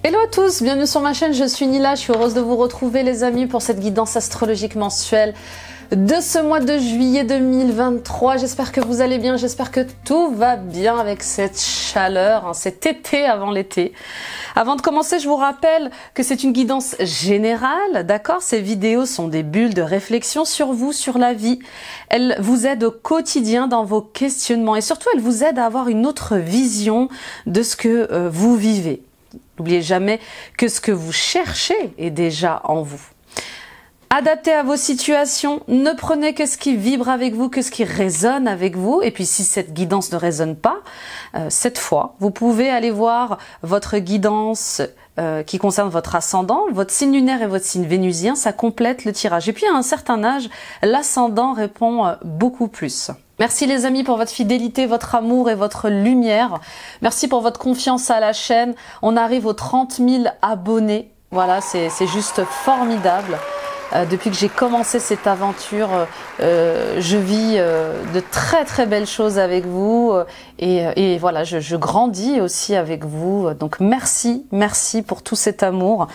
Hello à tous, bienvenue sur ma chaîne, je suis Nila, je suis heureuse de vous retrouver les amis pour cette guidance astrologique mensuelle de ce mois de juillet 2023. J'espère que vous allez bien, j'espère que tout va bien avec cette chaleur, cet été avant l'été. Avant de commencer, je vous rappelle que c'est une guidance générale, d'accord? Ces vidéos sont des bulles de réflexion sur vous, sur la vie. Elles vous aident au quotidien dans vos questionnements et surtout elles vous aident à avoir une autre vision de ce que vous vivez. N'oubliez jamais que ce que vous cherchez est déjà en vous. Adaptez à vos situations, ne prenez que ce qui vibre avec vous, que ce qui résonne avec vous. Et puis si cette guidance ne résonne pas, cette fois, vous pouvez aller voir votre guidance qui concerne votre ascendant, votre signe lunaire et votre signe vénusien, ça complète le tirage. Et puis à un certain âge, l'ascendant répond beaucoup plus. Merci les amis pour votre fidélité, votre amour et votre lumière. Merci pour votre confiance à la chaîne. On arrive aux 30 000 abonnés. Voilà, c'est juste formidable. Depuis que j'ai commencé cette aventure, je vis de très très belles choses avec vous et voilà, je grandis aussi avec vous. Donc merci pour tout cet amour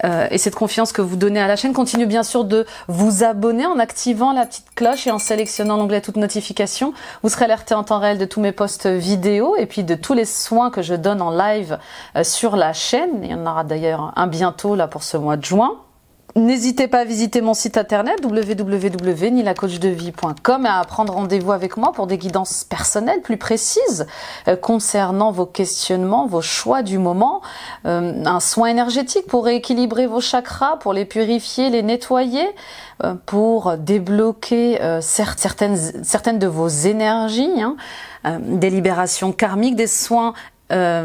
et cette confiance que vous donnez à la chaîne. Continuez bien sûr de vous abonner en activant la petite cloche et en sélectionnant l'onglet toutes notifications. Vous serez alerté en temps réel de tous mes posts vidéo et puis de tous les soins que je donne en live sur la chaîne. Il y en aura d'ailleurs un bientôt là pour ce mois de juin. N'hésitez pas à visiter mon site internet www.nilacoachdevie.com et à prendre rendez-vous avec moi pour des guidances personnelles plus précises concernant vos questionnements, vos choix du moment, un soin énergétique pour rééquilibrer vos chakras, pour les purifier, les nettoyer, pour débloquer certaines de vos énergies, des libérations karmiques, des soins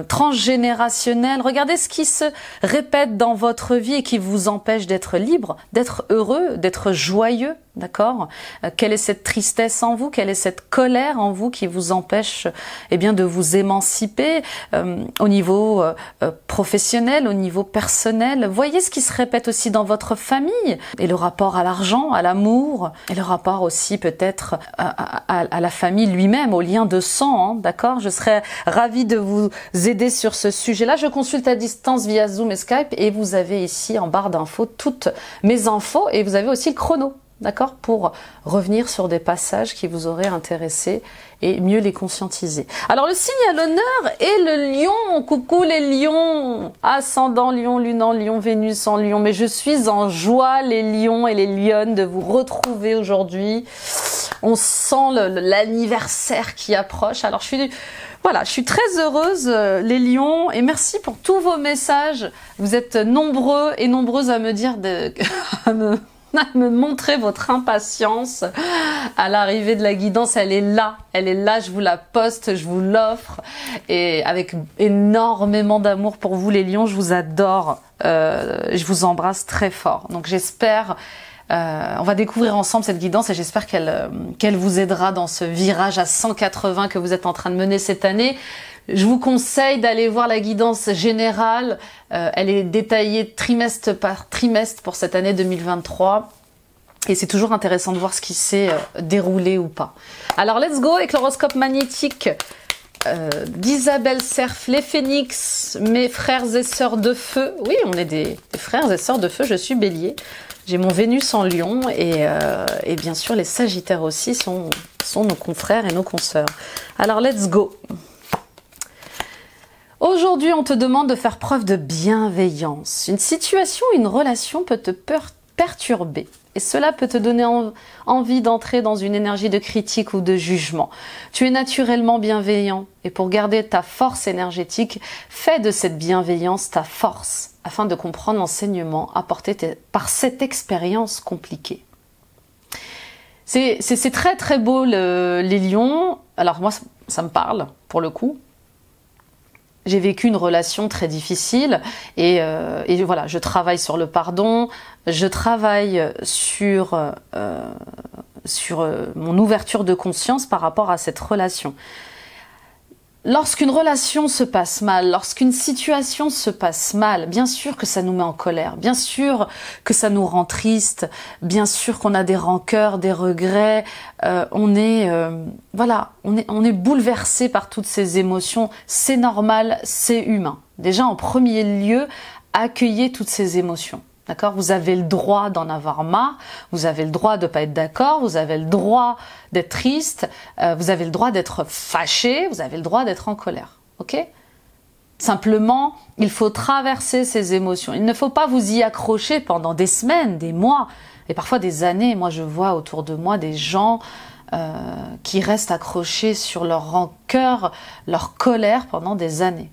transgénérationnel. Regardez ce qui se répète dans votre vie et qui vous empêche d'être libre, d'être heureux, d'être joyeux, d'accord? Quelle est cette tristesse en vous? Quelle est cette colère en vous qui vous empêche de vous émanciper au niveau professionnel, au niveau personnel? Voyez ce qui se répète aussi dans votre famille et le rapport à l'argent, à l'amour et le rapport aussi peut-être à la famille lui-même, au lien de sang, d'accord? Je serais ravie de vous aider sur ce sujet-là. Je consulte à distance via Zoom et Skype et vous avez ici en barre d'infos toutes mes infos et vous avez aussi le chrono, d'accord, pour revenir sur des passages qui vous auraient intéressé et mieux les conscientiser. Alors le signe à l'honneur est le lion. Coucou les lions, ascendant lion, lune en lion, Vénus en lion. Mais je suis en joie les lions et les lionnes de vous retrouver aujourd'hui. On sent l'anniversaire qui approche. Alors je suis très heureuse les lions et merci pour tous vos messages. Vous êtes nombreux et nombreuses à me dire à me montrer votre impatience à l'arrivée de la guidance. Elle est là, je vous la poste, je vous l'offre et avec énormément d'amour pour vous les lions, je vous adore, je vous embrasse très fort. Donc j'espère, on va découvrir ensemble cette guidance et j'espère qu'elle vous aidera dans ce virage à 180 que vous êtes en train de mener cette année. Je vous conseille d'aller voir la guidance générale. Elle est détaillée trimestre par trimestre pour cette année 2023. Et c'est toujours intéressant de voir ce qui s'est déroulé ou pas. Alors, let's go avec l'horoscope magnétique d'Isabelle Cerf, les phénix, mes frères et sœurs de feu. Oui, on est des frères et sœurs de feu, je suis bélier. J'ai mon Vénus en lion et bien sûr les sagittaires aussi sont nos confrères et nos consoeurs. Alors, let's go. Aujourd'hui, on te demande de faire preuve de bienveillance. Une situation, une relation peut te perturber et cela peut te donner envie d'entrer dans une énergie de critique ou de jugement. Tu es naturellement bienveillant et pour garder ta force énergétique, fais de cette bienveillance ta force afin de comprendre l'enseignement apporté par cette expérience compliquée. C'est très très beau les lions. Alors moi, ça me parle pour le coup. J'ai vécu une relation très difficile et voilà, je travaille sur le pardon, je travaille sur mon ouverture de conscience par rapport à cette relation. Lorsqu'une relation se passe mal, lorsqu'une situation se passe mal, bien sûr que ça nous met en colère, bien sûr que ça nous rend triste, bien sûr qu'on a des rancœurs, des regrets, on est bouleversé par toutes ces émotions, c'est normal, c'est humain. Déjà en premier lieu, accueillez toutes ces émotions. D'accord ? Vous avez le droit d'en avoir marre, vous avez le droit de pas être d'accord, vous avez le droit d'être triste, vous avez le droit d'être fâché, vous avez le droit d'être en colère. Ok ? Simplement, il faut traverser ces émotions. Il ne faut pas vous y accrocher pendant des semaines, des mois et parfois des années. Moi, je vois autour de moi des gens qui restent accrochés sur leur rancœur, leur colère pendant des années.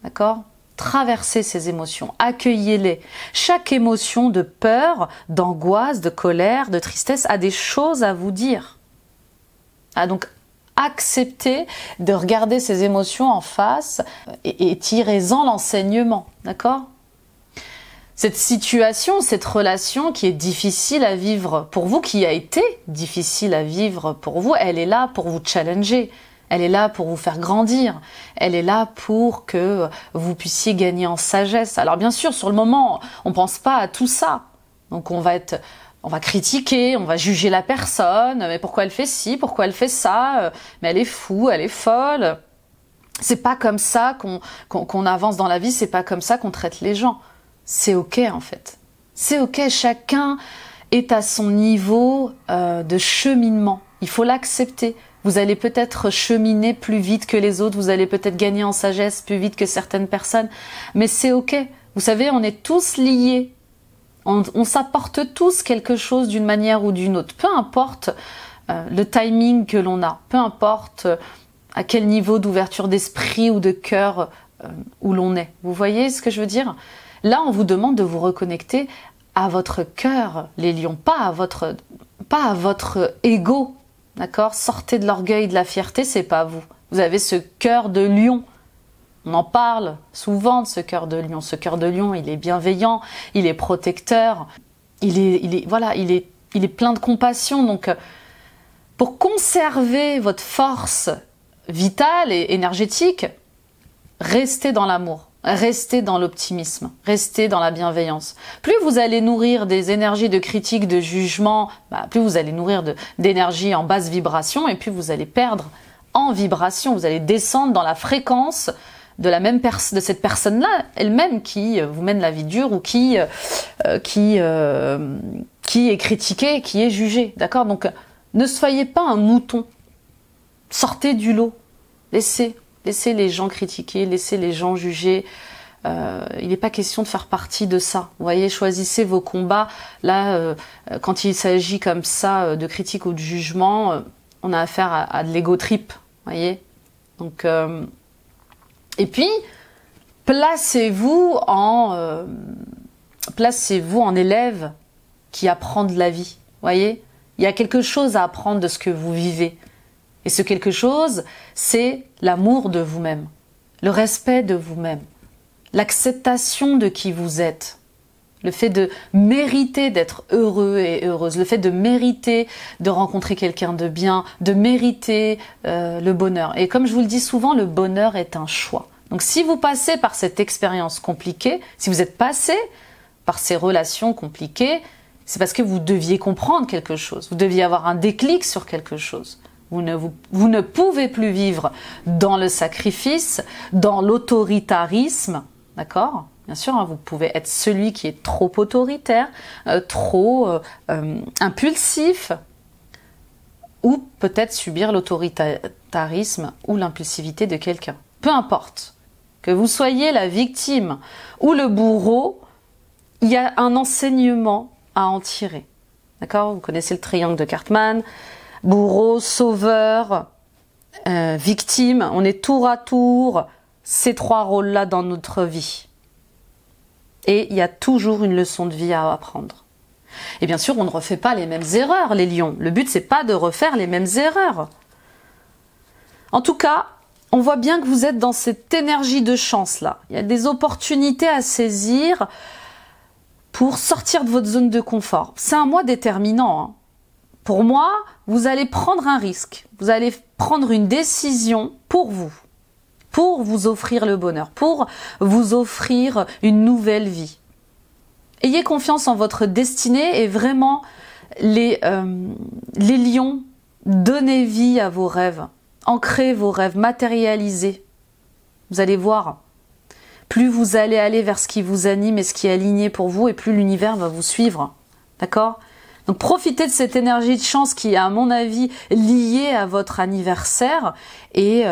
D'accord ? Traversez ces émotions, accueillez-les. Chaque émotion de peur, d'angoisse, de colère, de tristesse a des choses à vous dire. Ah, donc, acceptez de regarder ces émotions en face et tirez-en l'enseignement, d'accord ? Cette situation, cette relation qui est difficile à vivre pour vous, qui a été difficile à vivre pour vous, elle est là pour vous challenger. Elle est là pour vous faire grandir. Elle est là pour que vous puissiez gagner en sagesse. Alors bien sûr, sur le moment, on pense pas à tout ça. Donc on va critiquer, on va juger la personne. Mais pourquoi elle fait ci, pourquoi elle fait ça? Mais elle est fou, elle est folle. C'est pas comme ça qu'on avance dans la vie. C'est pas comme ça qu'on traite les gens. C'est ok en fait. C'est ok. Chacun est à son niveau de cheminement. Il faut l'accepter. Vous allez peut-être cheminer plus vite que les autres, vous allez peut-être gagner en sagesse plus vite que certaines personnes, mais c'est ok. Vous savez, on est tous liés. On s'apporte tous quelque chose d'une manière ou d'une autre. Peu importe le timing que l'on a, peu importe à quel niveau d'ouverture d'esprit ou de cœur où l'on est. Vous voyez ce que je veux dire? Là, on vous demande de vous reconnecter à votre cœur, les lions, pas à votre ego. D'accord ? Sortez de l'orgueil, de la fierté, c'est pas vous. Vous avez ce cœur de lion. On en parle souvent de ce cœur de lion. Ce cœur de lion, il est bienveillant, il est protecteur, il est plein de compassion. Donc, pour conserver votre force vitale et énergétique, restez dans l'amour. Restez dans l'optimisme, restez dans la bienveillance. Plus vous allez nourrir des énergies de critique, de jugement, plus vous allez nourrir d'énergie en basse vibration et puis vous allez perdre en vibration. Vous allez descendre dans la fréquence de de cette personne-là, elle-même qui vous mène la vie dure ou qui est critiquée, qui est jugée. D'accord ? Donc, ne soyez pas un mouton. Sortez du lot. Laissez les gens critiquer, laissez les gens juger. Il n'est pas question de faire partie de ça. Vous voyez, choisissez vos combats. Là, quand il s'agit comme ça de critique ou de jugement, on a affaire à de l'ego trip. Vous voyez ? Donc, et puis, placez-vous en élève qui apprend de la vie. Vous voyez ? Il y a quelque chose à apprendre de ce que vous vivez. Et ce quelque chose, c'est l'amour de vous-même, le respect de vous-même, l'acceptation de qui vous êtes, le fait de mériter d'être heureux et heureuse, le fait de mériter de rencontrer quelqu'un de bien, de mériter le bonheur. Et comme je vous le dis souvent, le bonheur est un choix. Donc si vous passez par cette expérience compliquée, si vous êtes passé par ces relations compliquées, c'est parce que vous deviez comprendre quelque chose, vous deviez avoir un déclic sur quelque chose. Vous ne pouvez plus vivre dans le sacrifice, dans l'autoritarisme, d'accord ? Bien sûr, hein, vous pouvez être celui qui est trop autoritaire, trop impulsif, ou peut-être subir l'autoritarisme ou l'impulsivité de quelqu'un. Peu importe, que vous soyez la victime ou le bourreau, il y a un enseignement à en tirer. D'accord ? Vous connaissez le triangle de Cartman. Bourreau, sauveur, victime, on est tour à tour ces trois rôles-là dans notre vie. Et il y a toujours une leçon de vie à apprendre. Et bien sûr, on ne refait pas les mêmes erreurs, les lions. Le but, c'est pas de refaire les mêmes erreurs. En tout cas, on voit bien que vous êtes dans cette énergie de chance-là. Il y a des opportunités à saisir pour sortir de votre zone de confort. C'est un mois déterminant, hein. Pour moi, vous allez prendre un risque. Vous allez prendre une décision pour vous. pour vous offrir le bonheur, pour vous offrir une nouvelle vie. Ayez confiance en votre destinée et vraiment, les lions, donnez vie à vos rêves, ancrez vos rêves, matérialisez. Vous allez voir, plus vous allez aller vers ce qui vous anime et ce qui est aligné pour vous, et plus l'univers va vous suivre. D'accord ? Donc profitez de cette énergie de chance qui est, à mon avis, liée à votre anniversaire, et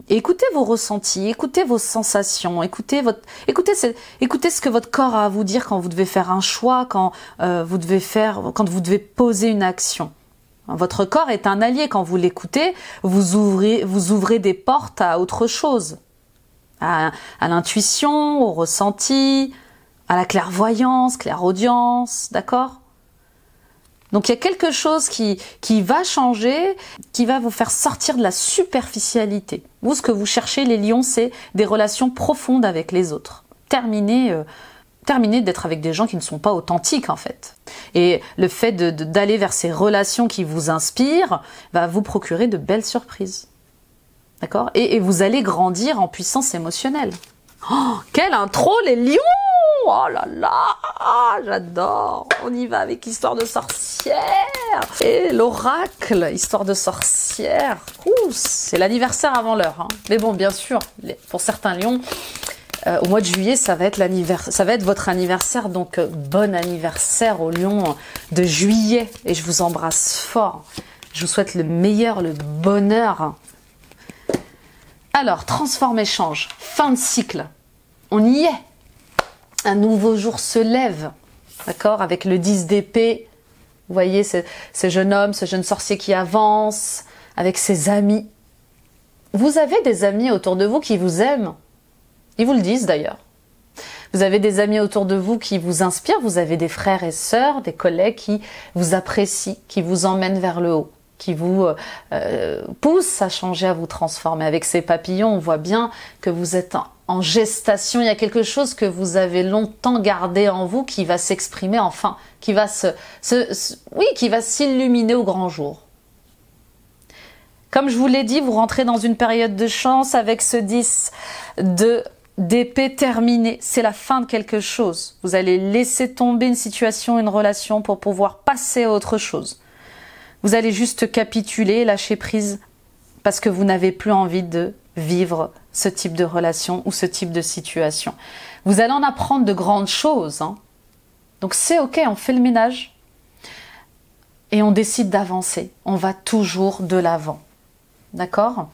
écoutez vos ressentis, écoutez vos sensations, écoutez ce que votre corps a à vous dire quand vous devez faire un choix, quand vous devez poser une action. Votre corps est un allié. Quand vous l'écoutez, vous ouvrez des portes à autre chose. À l'intuition, au ressenti, à la clairvoyance, clairaudience, d'accord ? Donc il y a quelque chose qui va changer, qui va vous faire sortir de la superficialité. Vous, ce que vous cherchez, les lions, c'est des relations profondes avec les autres. Terminez d'être avec des gens qui ne sont pas authentiques, en fait. Et le fait d'aller vers ces relations qui vous inspirent va vous procurer de belles surprises. D'accord ? Et vous allez grandir en puissance émotionnelle. Oh, quelle intro, les lions! Oh là là, j'adore. On y va avec Histoire de sorcière. Et l'oracle, Histoire de sorcière. C'est l'anniversaire avant l'heure. Hein. Mais bon, bien sûr, pour certains lions, au mois de juillet, ça va être votre anniversaire. Donc, bon anniversaire aux lions de juillet. Et je vous embrasse fort. Je vous souhaite le meilleur, le bonheur. Alors, transforme et change. Fin de cycle. On y est. Un nouveau jour se lève. D'accord ? Avec le 10 d'épée. Vous voyez ce jeune homme, ce jeune sorcier qui avance avec ses amis. Vous avez des amis autour de vous qui vous aiment. Ils vous le disent d'ailleurs. Vous avez des amis autour de vous qui vous inspirent. Vous avez des frères et sœurs, des collègues qui vous apprécient, qui vous emmènent vers le haut, qui vous poussent à changer, à vous transformer. Avec ces papillons, on voit bien que vous êtes en gestation. Il y a quelque chose que vous avez longtemps gardé en vous qui va s'exprimer enfin, qui va qui va s'illuminer au grand jour. Comme je vous l'ai dit, vous rentrez dans une période de chance avec ce 10 d'épée terminé. C'est la fin de quelque chose. Vous allez laisser tomber une situation, une relation pour pouvoir passer à autre chose. Vous allez juste capituler, lâcher prise parce que vous n'avez plus envie de vivre ce type de relation ou ce type de situation. Vous allez en apprendre de grandes choses. Hein. Donc c'est ok, on fait le ménage et on décide d'avancer. On va toujours de l'avant. D'accord ?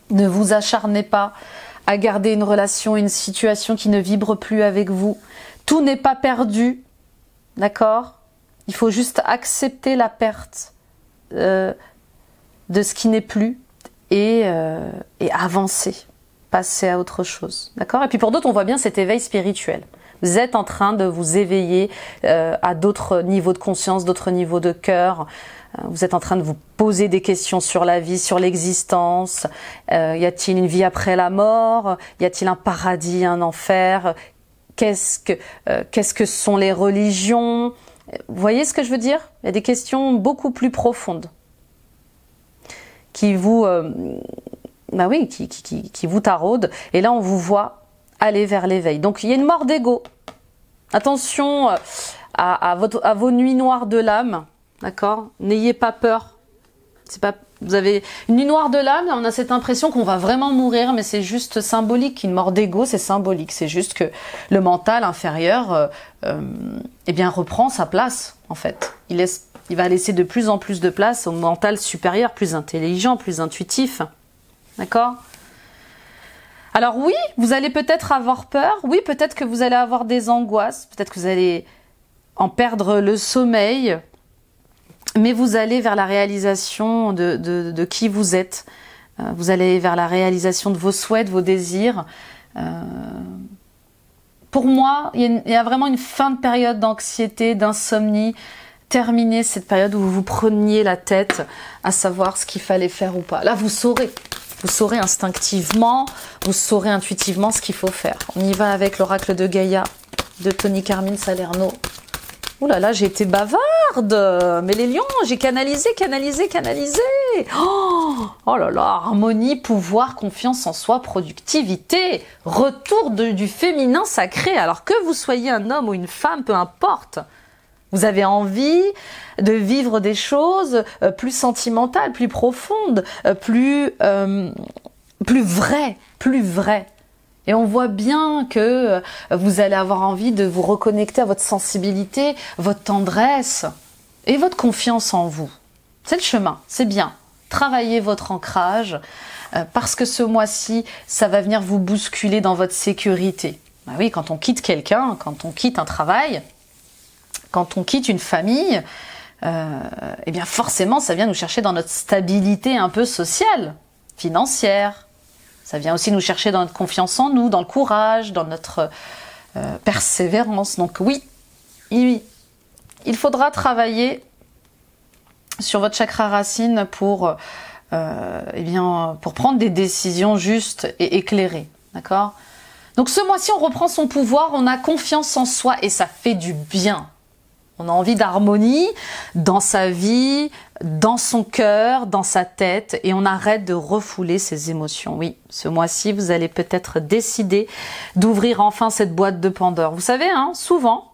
Ne vous acharnez pas à garder une relation, une situation qui ne vibre plus avec vous. Tout n'est pas perdu. D'accord ? Il faut juste accepter la perte de ce qui n'est plus et avancer, passer à autre chose. D'accord ? Et puis pour d'autres, on voit bien cet éveil spirituel. Vous êtes en train de vous éveiller à d'autres niveaux de conscience, d'autres niveaux de cœur. Vous êtes en train de vous poser des questions sur la vie, sur l'existence. Y a-t-il une vie après la mort ? Y a-t-il un paradis, un enfer ? Qu'est-ce que sont les religions ? Vous voyez ce que je veux dire ? Il y a des questions beaucoup plus profondes qui vous, qui vous taraudent. Et là, on vous voit aller vers l'éveil. Donc, il y a une mort d'ego. Attention à vos nuits noires de l'âme. D'accord ? N'ayez pas peur. Vous avez une nuit noire de l'âme, on a cette impression qu'on va vraiment mourir, mais c'est juste symbolique. Une mort d'ego, c'est symbolique. C'est juste que le mental inférieur reprend sa place, en fait. Il va laisser de plus en plus de place au mental supérieur, plus intelligent, plus intuitif. D'accord ? Alors oui, vous allez peut-être avoir peur. Oui, peut-être que vous allez avoir des angoisses. Peut-être que vous allez en perdre le sommeil. Mais vous allez vers la réalisation de qui vous êtes. Vous allez vers la réalisation de vos souhaits, de vos désirs. Pour moi, il y a vraiment une fin de période d'anxiété, d'insomnie. Terminez cette période où vous vous preniez la tête à savoir ce qu'il fallait faire ou pas. Là, vous saurez. Vous saurez instinctivement, vous saurez intuitivement ce qu'il faut faire. On y va avec l'oracle de Gaïa, de Tony Carmine Salerno. Ouh là là, j'ai été bavarde. Mais les lions, j'ai canalisé. Oh, Oh là là, harmonie, pouvoir, confiance en soi, productivité, retour du féminin sacré. Alors que vous soyez un homme ou une femme, peu importe. Vous avez envie de vivre des choses plus sentimentales, plus profondes, plus vraies. Et on voit bien que vous allez avoir envie de vous reconnecter à votre sensibilité, votre tendresse et votre confiance en vous. C'est le chemin, c'est bien. Travaillez votre ancrage parce que ce mois-ci, ça va venir vous bousculer dans votre sécurité. Bah oui, quand on quitte quelqu'un, quand on quitte un travail, quand on quitte une famille, eh bien forcément, ça vient nous chercher dans notre stabilité un peu sociale, financière. Ça vient aussi nous chercher dans notre confiance en nous, dans le courage, dans notre persévérance. Donc oui, il faudra travailler sur votre chakra racine pour prendre des décisions justes et éclairées. D'accord ? Donc ce mois-ci, on reprend son pouvoir, on a confiance en soi et ça fait du bien. On a envie d'harmonie dans sa vie, dans son cœur, dans sa tête et on arrête de refouler ses émotions. Oui, ce mois-ci, vous allez peut-être décider d'ouvrir enfin cette boîte de Pandore. Vous savez, souvent,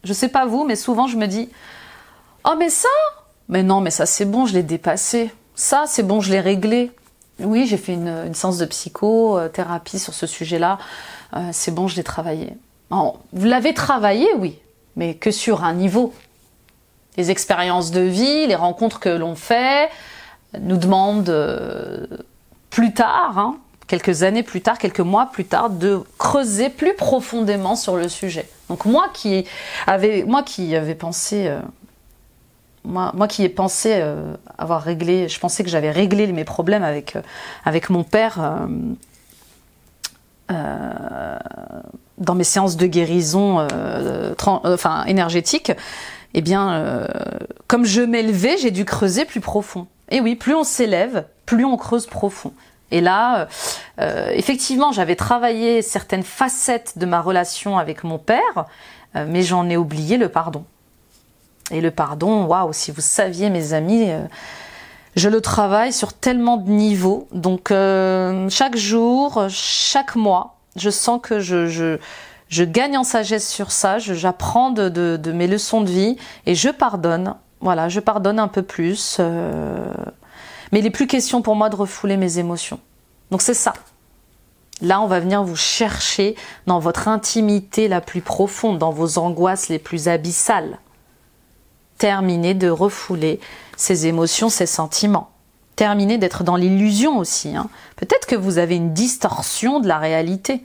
je sais pas vous, mais souvent je me dis « Oh mais ça, mais non, mais ça c'est bon, je l'ai dépassé. Ça c'est bon, je l'ai réglé. Oui, j'ai fait une séance de psychothérapie sur ce sujet-là. C'est bon, je l'ai travaillé. » Vous l'avez travaillé, oui. Mais que sur un niveau. Les expériences de vie, les rencontres que l'on fait nous demandent plus tard, quelques années plus tard, quelques mois plus tard, de creuser plus profondément sur le sujet. Donc moi qui ai pensé avoir réglé, je pensais que j'avais réglé mes problèmes avec mon père dans mes séances de guérison énergétique, eh bien, comme je m'élevais, j'ai dû creuser plus profond. Et oui, plus on s'élève, plus on creuse profond. Et là, effectivement, j'avais travaillé certaines facettes de ma relation avec mon père, mais j'en ai oublié le pardon. Et le pardon, waouh, si vous saviez, mes amis, je le travaille sur tellement de niveaux. Donc, chaque jour, chaque mois, je sens que je gagne en sagesse sur ça, j'apprends de mes leçons de vie et je pardonne. Voilà, je pardonne un peu plus. Mais il n'est plus question pour moi de refouler mes émotions. Donc c'est ça. Là, on va venir vous chercher dans votre intimité la plus profonde, dans vos angoisses les plus abyssales. Terminez de refouler ces émotions, ces sentiments. Terminez d'être dans l'illusion aussi. Peut-être que vous avez une distorsion de la réalité.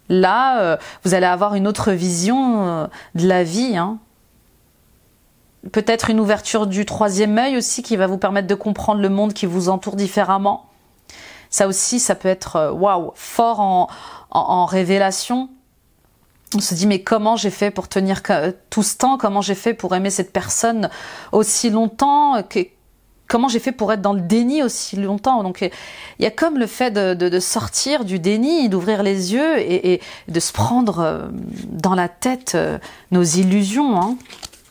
Là, vous allez avoir une autre vision de la vie. Peut-être une ouverture du troisième œil aussi qui va vous permettre de comprendre le monde qui vous entoure différemment. Ça aussi, ça peut être fort en révélation. On se dit mais comment j'ai fait pour tenir tout ce temps? Comment j'ai fait pour aimer cette personne aussi longtemps? Comment j'ai fait pour être dans le déni aussi longtemps? Donc il y a comme le fait de sortir du déni, d'ouvrir les yeux et de se prendre dans la tête nos illusions,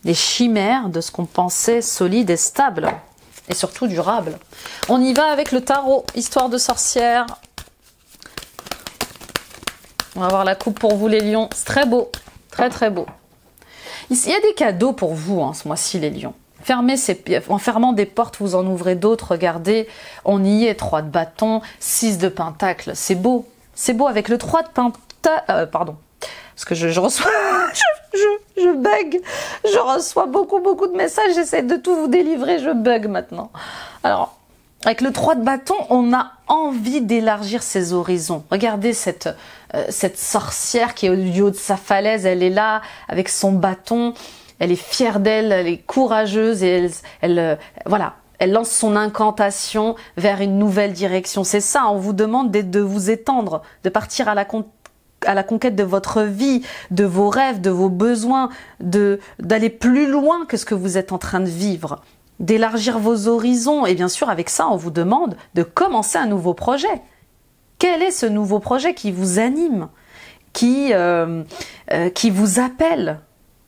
les chimères de ce qu'on pensait solide et stable et surtout durable. On y va avec le tarot, histoire de sorcière. On va voir la coupe pour vous les lions, c'est très beau, très très beau. Il y a des cadeaux pour vous ce mois-ci les lions. En fermant des portes, vous en ouvrez d'autres. Regardez, on y est, 3 de bâton, 6 de pentacle. C'est beau. C'est beau avec le 3 de pentacle. Pardon. Parce que je reçois... je bug. Je reçois beaucoup de messages. J'essaie de tout vous délivrer. Je bug maintenant. Alors, avec le 3 de bâton, on a envie d'élargir ses horizons. Regardez cette sorcière qui est au haut de sa falaise. Elle est là avec son bâton. Elle est fière d'elle, elle est courageuse et elle lance son incantation vers une nouvelle direction. C'est ça, on vous demande de vous étendre, de partir à la conquête de votre vie, de vos rêves, de vos besoins, d'aller plus loin que ce que vous êtes en train de vivre, d'élargir vos horizons. Et bien sûr, avec ça, on vous demande de commencer un nouveau projet. Quel est ce nouveau projet qui vous anime, qui vous appelle ?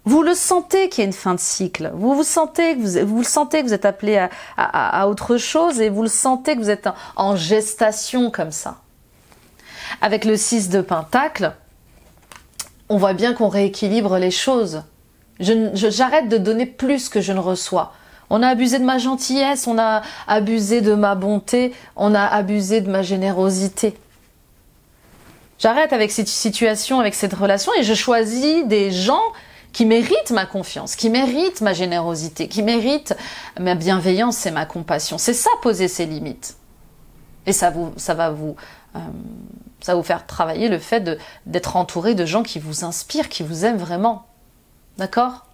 Vous le sentez qu'il y a une fin de cycle. Vous le sentez que vous êtes appelé à autre chose et vous le sentez que vous êtes en gestation comme ça. Avec le 6 de Pentacle, on voit bien qu'on rééquilibre les choses. J'arrête de donner plus que je ne reçois. On a abusé de ma gentillesse, on a abusé de ma bonté, on a abusé de ma générosité. J'arrête avec cette situation, avec cette relation et je choisis des gens qui méritent ma confiance, qui méritent ma générosité, qui méritent ma bienveillance et ma compassion. C'est ça, poser ses limites. Et ça va vous faire travailler le fait d'être entouré de gens qui vous inspirent, qui vous aiment vraiment. D'accord ?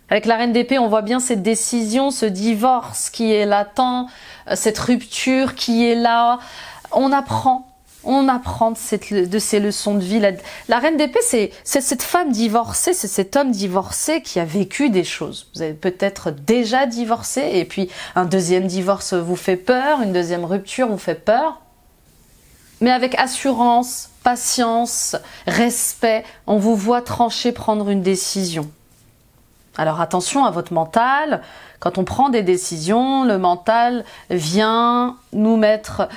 Avec la reine d'épée, on voit bien cette décision, ce divorce qui est latent, cette rupture qui est là. On apprend de ces leçons de vie. La reine d'épée, c'est cette femme divorcée, c'est cet homme divorcé qui a vécu des choses. Vous avez peut-être déjà divorcé et puis un deuxième divorce vous fait peur, une deuxième rupture vous fait peur. Mais avec assurance, patience, respect, on vous voit trancher, prendre une décision. Alors attention à votre mental. Quand on prend des décisions, le mental vient nous mettre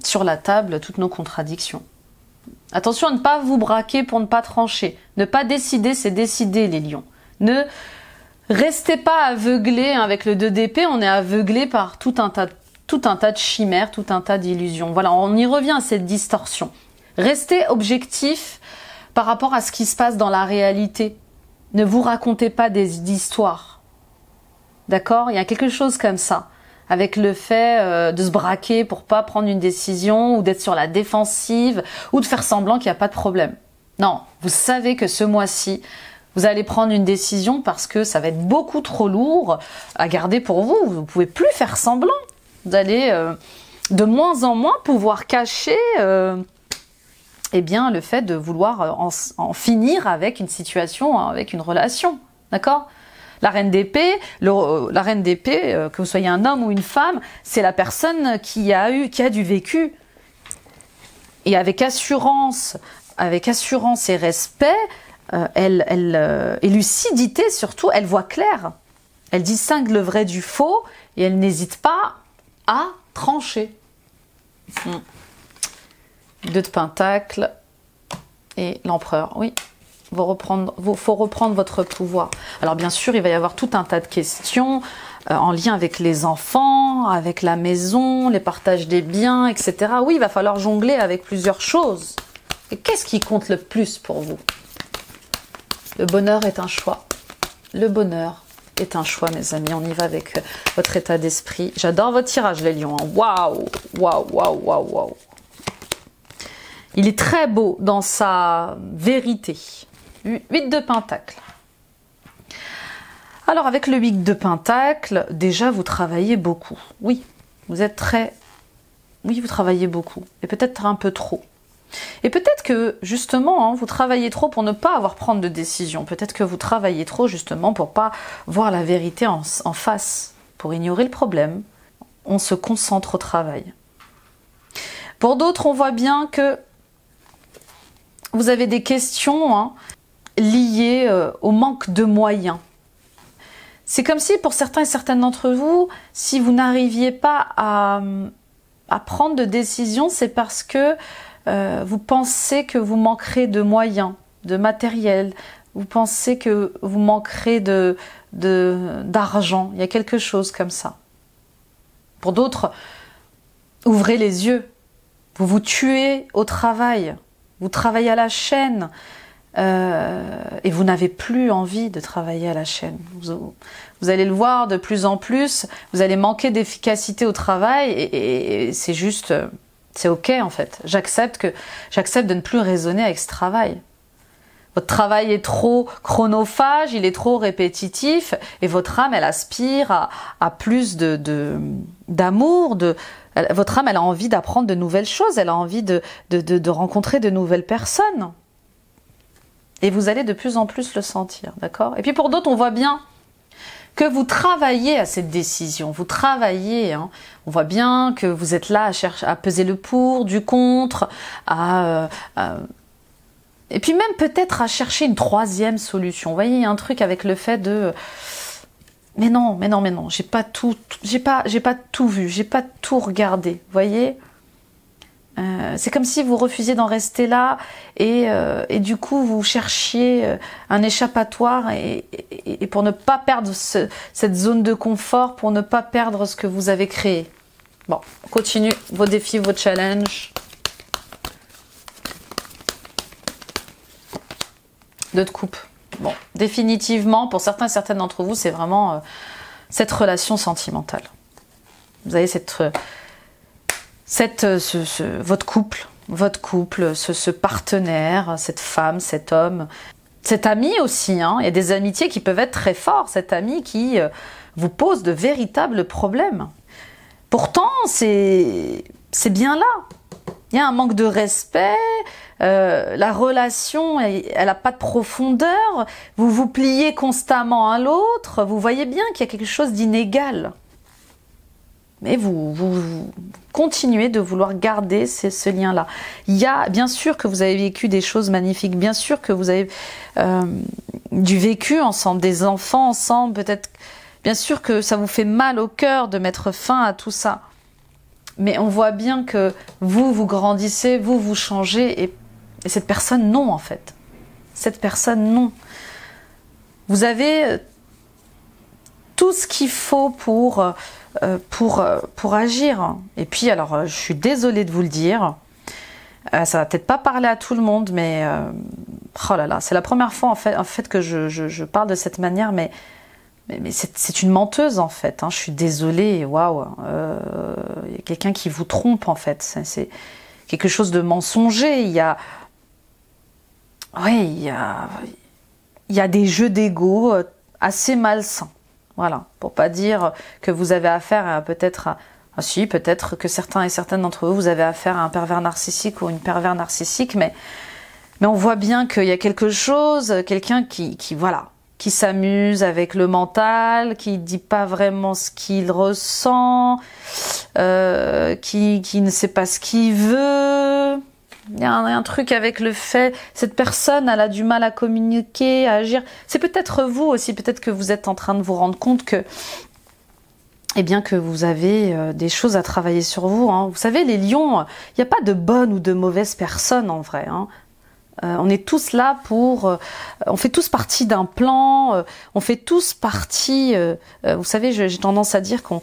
sur la table toutes nos contradictions. Attention à ne pas vous braquer pour ne pas trancher. Ne pas décider, c'est décider, les lions. Ne restez pas aveuglés. Avec le 2 d'épée, on est aveuglé par tout un tas de chimères, tout un tas d'illusions. Voilà, on y revient à cette distorsion. Restez objectif par rapport à ce qui se passe dans la réalité. Ne vous racontez pas d'histoires. D'accord ? Il y a quelque chose comme ça, avec le fait de se braquer pour pas prendre une décision, ou d'être sur la défensive, ou de faire semblant qu'il n'y a pas de problème. Non, vous savez que ce mois-ci, vous allez prendre une décision parce que ça va être beaucoup trop lourd à garder pour vous. Vous ne pouvez plus faire semblant. Vous allez de moins en moins pouvoir cacher le fait de vouloir en finir avec une situation, avec une relation. D'accord ? La reine d'épée, que vous soyez un homme ou une femme, c'est la personne qui a du vécu. Et avec assurance et respect, et lucidité surtout, elle voit clair. Elle distingue le vrai du faux et elle n'hésite pas à trancher. 2 de Pentacle et l'Empereur. Oui. Faut reprendre votre pouvoir. Alors bien sûr, il va y avoir tout un tas de questions en lien avec les enfants, avec la maison, les partages des biens, etc. Oui, il va falloir jongler avec plusieurs choses. Et qu'est-ce qui compte le plus pour vous ? Le bonheur est un choix. Le bonheur est un choix, mes amis. On y va avec votre état d'esprit. J'adore votre tirage, les lions. Waouh, waouh, waouh, waouh, waouh. Il est très beau dans sa vérité. 8 de Pentacle. Alors avec le 8 de Pentacle, déjà vous travaillez beaucoup. Oui, vous travaillez beaucoup. Et peut-être un peu trop. Et peut-être que justement, vous travaillez trop pour ne pas avoir prendre de décision. Peut-être que vous travaillez trop justement pour pas voir la vérité en face, pour ignorer le problème. On se concentre au travail. Pour d'autres, on voit bien que vous avez des questions liées au manque de moyens. C'est comme si pour certains et certaines d'entre vous, si vous n'arriviez pas à prendre de décision, c'est parce que vous pensez que vous manquerez de moyens, de matériel, vous pensez que vous manquerez d'argent. Il y a quelque chose comme ça. Pour d'autres, ouvrez les yeux. Vous vous tuez au travail. Vous travaillez à la chaîne. Et vous n'avez plus envie de travailler à la chaîne. Vous allez le voir de plus en plus. Vous allez manquer d'efficacité au travail. Et c'est juste... C'est ok en fait. J'accepte de ne plus raisonner avec ce travail. Votre travail est trop chronophage, il est trop répétitif, et votre âme, elle aspire à plus d'amour. Votre âme, elle a envie d'apprendre de nouvelles choses, elle a envie de rencontrer de nouvelles personnes. Et vous allez de plus en plus le sentir, d'accord ? Et puis pour d'autres, on voit bien que vous travaillez à cette décision, vous travaillez, on voit bien que vous êtes là à peser le pour, du contre, Et puis même peut-être à chercher une troisième solution. Vous voyez, il y a un truc avec le fait de... Mais non, j'ai pas tout vu, j'ai pas tout regardé. Vous voyez, c'est comme si vous refusiez d'en rester là et du coup vous cherchiez un échappatoire et pour ne pas perdre cette zone de confort, pour ne pas perdre ce que vous avez créé. Bon, on continue vos défis, vos challenges. Deux de coupe. Bon, définitivement, pour certains et certaines d'entre vous, c'est vraiment cette relation sentimentale. Vous avez votre couple, ce partenaire, cette femme, cet homme, cet ami aussi. Hein. Il y a des amitiés qui peuvent être très forts, cet ami qui vous pose de véritables problèmes. Pourtant, c'est bien là. Il y a un manque de respect, la relation, elle n'a pas de profondeur, vous vous pliez constamment à l'autre, vous voyez bien qu'il y a quelque chose d'inégal. Mais vous continuez de vouloir garder ce lien-là. Il y a, bien sûr que vous avez vécu des choses magnifiques, bien sûr que vous avez du vécu ensemble, des enfants ensemble, peut-être, bien sûr que ça vous fait mal au cœur de mettre fin à tout ça. Mais on voit bien que vous grandissez, vous changez, et cette personne, non, en fait. Cette personne, non. Vous avez tout ce qu'il faut pour agir. Et puis, alors, je suis désolée de vous le dire, ça va peut-être pas parler à tout le monde, mais oh là là, c'est la première fois, en fait que je parle de cette manière, mais c'est une menteuse en fait, hein. Je suis désolée, waouh, il y a quelqu'un qui vous trompe en fait, c'est quelque chose de mensonger, il y a des jeux d'ego assez malsains, voilà, pour pas dire que vous avez affaire à peut-être que certains et certaines d'entre vous avez affaire à un pervers narcissique ou une pervers narcissique, mais on voit bien qu'il y a quelque chose, quelqu'un qui s'amuse avec le mental, qui dit pas vraiment ce qu'il ressent, qui ne sait pas ce qu'il veut. Il y a un truc avec le fait, cette personne, elle a du mal à communiquer, à agir. C'est peut-être vous aussi, peut-être que vous êtes en train de vous rendre compte que, eh bien, que vous avez des choses à travailler sur vous. Hein. Vous savez, les lions, il n'y a pas de bonnes ou de mauvaises personnes en vrai. Hein. On est tous là on fait tous partie d'un plan, on fait tous partie, vous savez, j'ai tendance à dire qu'on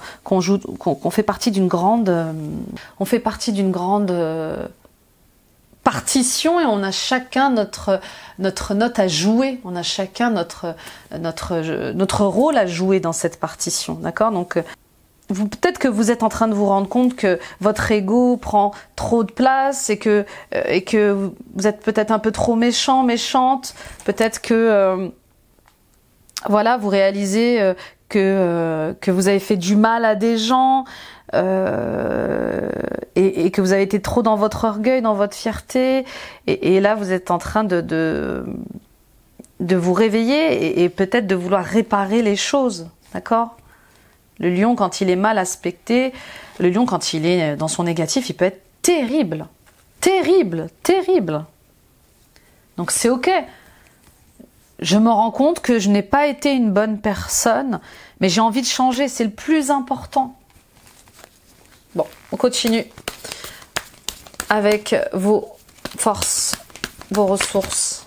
fait partie d'une grande, partition et on a chacun notre note à jouer, on a chacun notre rôle à jouer dans cette partition, d'accord ? Donc peut-être que vous êtes en train de vous rendre compte que votre ego prend trop de place et que vous êtes peut-être un peu trop méchante. Peut-être que voilà, vous réalisez que vous avez fait du mal à des gens et que vous avez été trop dans votre orgueil, dans votre fierté. Et là, vous êtes en train de vous réveiller et peut-être de vouloir réparer les choses, d'accord ? Le lion, quand il est mal aspecté, le lion, quand il est dans son négatif, il peut être terrible. Terrible, terrible. Donc c'est ok. Je me rends compte que je n'ai pas été une bonne personne, mais j'ai envie de changer, c'est le plus important. Bon, on continue avec vos forces, vos ressources.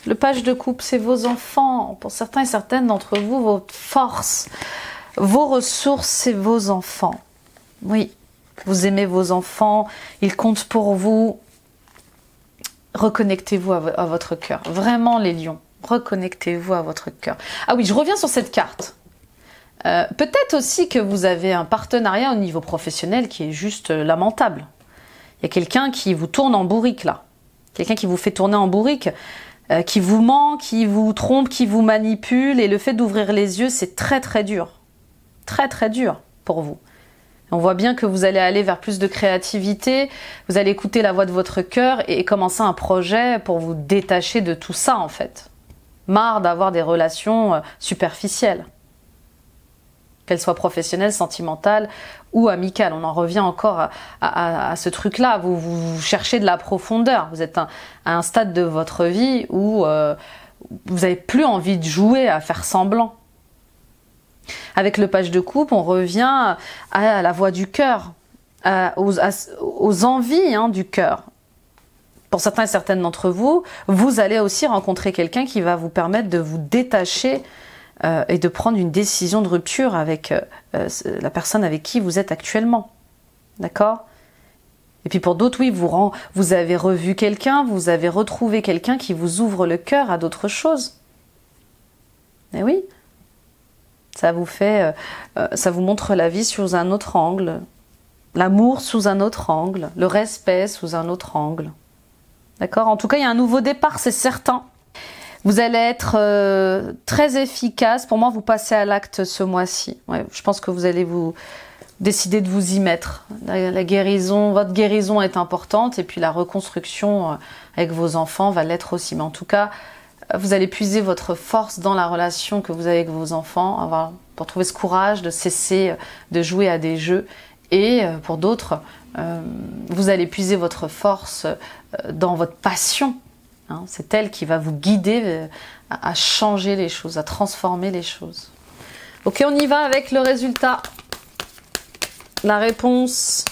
Le page de coupe, c'est vos enfants. Pour certains et certaines d'entre vous, votre force, vos ressources, c'est vos enfants. Oui, vous aimez vos enfants, ils comptent pour vous. Reconnectez-vous à votre cœur. Vraiment, les lions, reconnectez-vous à votre cœur. Ah oui, je reviens sur cette carte. Peut-être aussi que vous avez un partenariat au niveau professionnel qui est juste lamentable. Il y a quelqu'un qui vous tourne en bourrique, là. Quelqu'un qui vous fait tourner en bourrique. Qui vous ment, qui vous trompe, qui vous manipule, et le fait d'ouvrir les yeux, c'est très très dur. Très très dur pour vous. On voit bien que vous allez aller vers plus de créativité, vous allez écouter la voix de votre cœur et commencer un projet pour vous détacher de tout ça en fait. Marre d'avoir des relations superficielles. qu'elle soit professionnelle, sentimentale ou amicale. On en revient encore à ce truc-là. Vous cherchez de la profondeur. Vous êtes à un stade de votre vie où vous n'avez plus envie de jouer, à faire semblant. Avec le page de coupe, on revient à la voix du cœur, aux envies du cœur. Pour certains et certaines d'entre vous, vous allez aussi rencontrer quelqu'un qui va vous permettre de vous détacher et de prendre une décision de rupture avec la personne avec qui vous êtes actuellement. D'accord? Et puis pour d'autres, oui, vous avez revu quelqu'un, vous avez retrouvé quelqu'un qui vous ouvre le cœur à d'autres choses. Et oui, ça vous montre la vie sous un autre angle, l'amour sous un autre angle, le respect sous un autre angle. D'accord? En tout cas, il y a un nouveau départ, c'est certain. Vous allez être très efficace. Pour moi, vous passez à l'acte ce mois-ci. Ouais, je pense que vous allez vous décider de vous y mettre. La guérison, votre guérison est importante et puis la reconstruction avec vos enfants va l'être aussi. Mais en tout cas, vous allez puiser votre force dans la relation que vous avez avec vos enfants pour trouver ce courage de cesser de jouer à des jeux. Et pour d'autres, vous allez puiser votre force dans votre passion. C'est elle qui va vous guider à changer les choses, à transformer les choses. Ok, on y va avec le résultat. La réponse.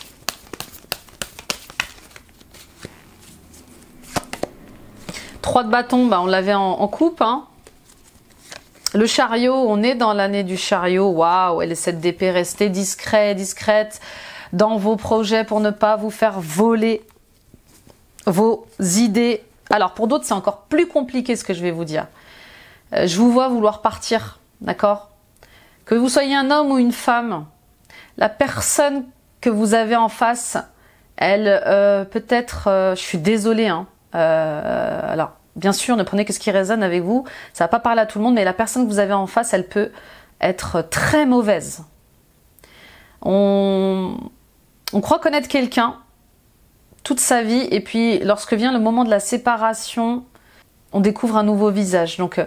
Trois de bâton, on l'avait en coupe. Le chariot, on est dans l'année du chariot. Waouh, elle est cette d'épée. Restez discret, discrète dans vos projets pour ne pas vous faire voler vos idées. Alors pour d'autres, c'est encore plus compliqué ce que je vais vous dire. Je vous vois vouloir partir, d'accord? Que vous soyez un homme ou une femme, la personne que vous avez en face, elle peut-être, je suis désolée, alors bien sûr, ne prenez que ce qui résonne avec vous, ça va pas parler à tout le monde, mais la personne que vous avez en face, elle peut être très mauvaise. On croit connaître quelqu'un toute sa vie, et puis lorsque vient le moment de la séparation, on découvre un nouveau visage. Donc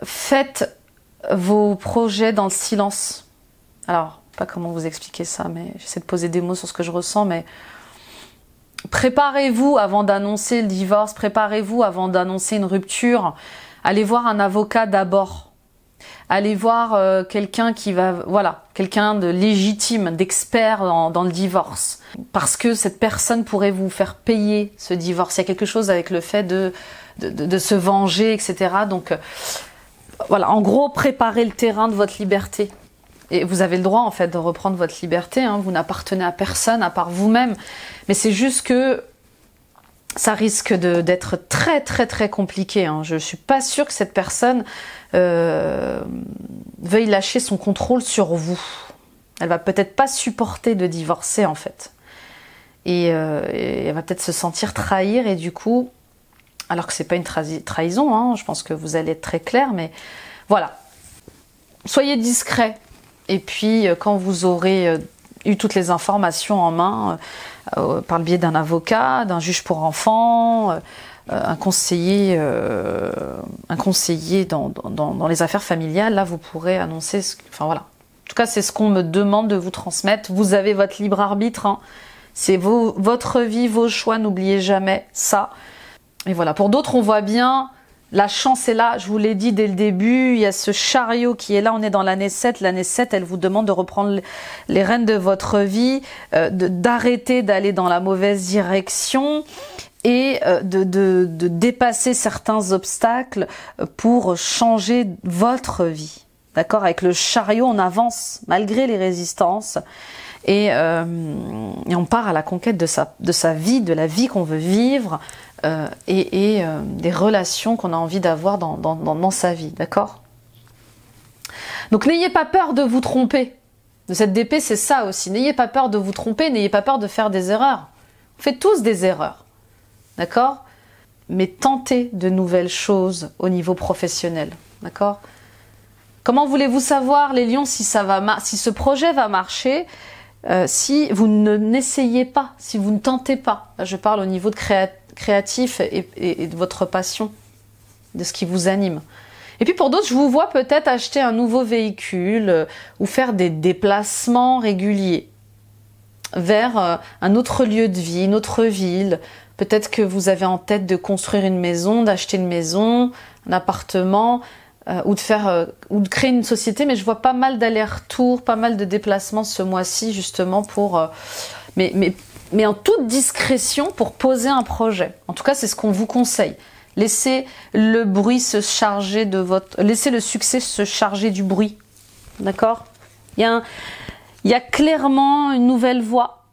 faites vos projets dans le silence. Alors, pas comment vous expliquer ça, mais j'essaie de poser des mots sur ce que je ressens, mais préparez-vous avant d'annoncer le divorce, préparez-vous avant d'annoncer une rupture. Allez voir un avocat d'abord. Allez voir quelqu'un qui va, quelqu'un de légitime, d'expert dans le divorce. Parce que cette personne pourrait vous faire payer ce divorce. Il y a quelque chose avec le fait de se venger, etc. Donc, en gros, préparez le terrain de votre liberté. Et vous avez le droit, en fait, de reprendre votre liberté. Vous n'appartenez à personne, à part vous-même. Mais c'est juste que ça risque d'être très, très, très compliqué. Je ne suis pas sûre que cette personne veuille lâcher son contrôle sur vous. Elle va peut-être pas supporter de divorcer, en fait. Et elle va peut-être se sentir trahir. Et du coup, alors que c'est pas une trahison, je pense que vous allez être très clair. Mais voilà. Soyez discret. Et puis, quand vous aurez eu toutes les informations en main, par le biais d'un avocat, d'un juge pour enfants, un conseiller dans les affaires familiales, là, vous pourrez annoncer... En tout cas, c'est ce qu'on me demande de vous transmettre. Vous avez votre libre arbitre. C'est votre vie, vos choix, n'oubliez jamais ça. Et voilà, pour d'autres, on voit bien... La chance est là, je vous l'ai dit dès le début, il y a ce chariot qui est là, on est dans l'année 7. L'année 7, elle vous demande de reprendre les rênes de votre vie, d'arrêter d'aller dans la mauvaise direction et de dépasser certains obstacles pour changer votre vie. D'accord? Avec le chariot, on avance malgré les résistances et on part à la conquête de sa vie, de la vie qu'on veut vivre. Et des relations qu'on a envie d'avoir dans sa vie, d'accord? Donc n'ayez pas peur de vous tromper. De cette DP, c'est ça aussi. N'ayez pas peur de vous tromper, n'ayez pas peur de faire des erreurs. On fait tous des erreurs, d'accord? Mais tentez de nouvelles choses au niveau professionnel, d'accord? Comment voulez-vous savoir, les lions, si ce projet va marcher si vous n'essayez pas, si vous ne tentez pas? Là, je parle au niveau de créatif et de votre passion, de ce qui vous anime. Et puis pour d'autres, je vous vois peut-être acheter un nouveau véhicule ou faire des déplacements réguliers vers un autre lieu de vie, une autre ville. Peut-être que vous avez en tête de construire une maison, d'acheter une maison, un appartement, ou de créer une société. Mais je vois pas mal d'allers-retours, pas mal de déplacements ce mois-ci justement pour, mais en toute discrétion pour poser un projet. En tout cas, c'est ce qu'on vous conseille. Laissez le bruit se charger de laissez le succès se charger du bruit. D'accord ? Il y a clairement une nouvelle voie.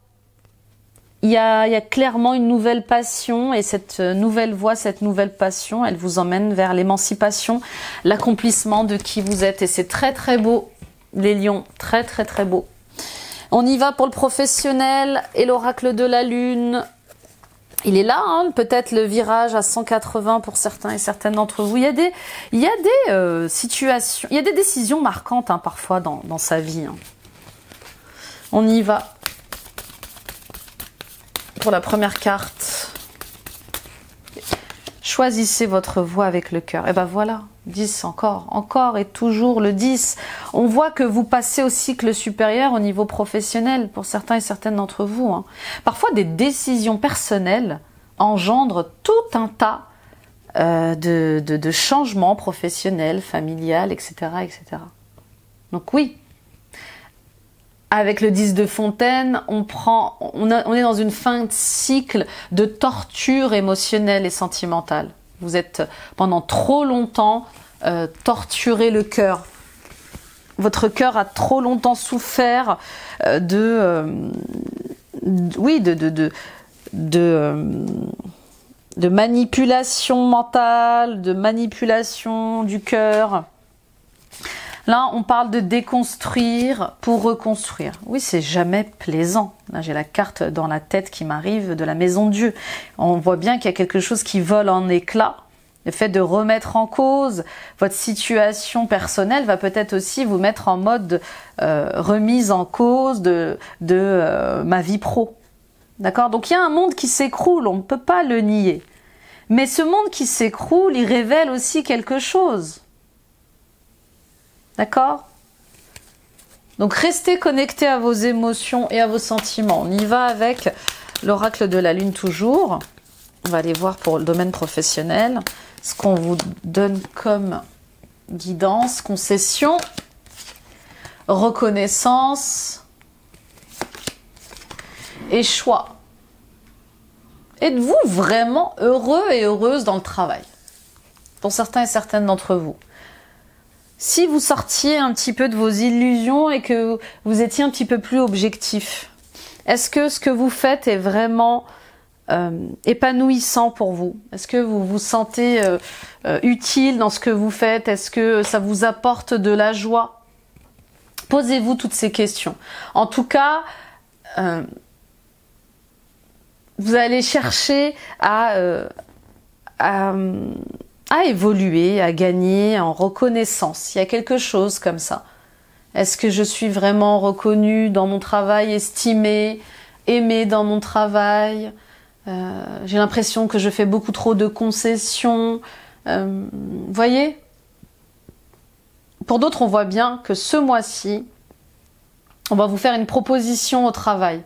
Il y a clairement une nouvelle passion et cette nouvelle voie, cette nouvelle passion, elle vous emmène vers l'émancipation, l'accomplissement de qui vous êtes. Et c'est très très beau, les lions, très très très beau. On y va pour le professionnel et l'oracle de la lune. Il est là, hein, peut-être le virage à 180 pour certains et certaines d'entre vous. Il y a des situations, il y a des décisions marquantes hein, parfois dans sa vie. Hein. On y va. Pour la première carte, choisissez votre voie avec le cœur. Et ben voilà, 10 encore et toujours le 10. On voit que vous passez au cycle supérieur au niveau professionnel pour certains et certaines d'entre vous. Hein. Parfois, des décisions personnelles engendrent tout un tas de changements professionnels, familiales, etc., etc. Donc oui. Avec le 10 de Fontaine, on est dans une fin de cycle de torture émotionnelle et sentimentale. Vous êtes pendant trop longtemps torturé le cœur. Votre cœur a trop longtemps souffert de manipulation mentale, de manipulation du cœur. Là, on parle de déconstruire pour reconstruire. Oui, c'est jamais plaisant. Là, j'ai la carte dans la tête qui m'arrive de la maison de Dieu. On voit bien qu'il y a quelque chose qui vole en éclats. Le fait de remettre en cause votre situation personnelle va peut-être aussi vous mettre en mode remise en cause de ma vie pro. D'accord ? Donc, il y a un monde qui s'écroule, on ne peut pas le nier. Mais ce monde qui s'écroule, il révèle aussi quelque chose. D'accord ? Donc restez connectés à vos émotions et à vos sentiments. On y va avec l'oracle de la lune toujours. On va aller voir pour le domaine professionnel ce qu'on vous donne comme guidance, concession, reconnaissance et choix. Êtes-vous vraiment heureux et heureuse dans le travail ? Pour certains et certaines d'entre vous. Si vous sortiez un petit peu de vos illusions et que vous étiez un petit peu plus objectif, est-ce que ce que vous faites est vraiment épanouissant pour vous? Est-ce que vous vous sentez utile dans ce que vous faites? Est-ce que ça vous apporte de la joie? Posez-vous toutes ces questions. En tout cas, vous allez chercher à évoluer, à gagner en reconnaissance. Il y a quelque chose comme ça. Est-ce que je suis vraiment reconnue dans mon travail, estimée, aimée dans mon travail? J'ai l'impression que je fais beaucoup trop de concessions. Voyez? Pour d'autres, on voit bien que ce mois-ci, on va vous faire une proposition au travail.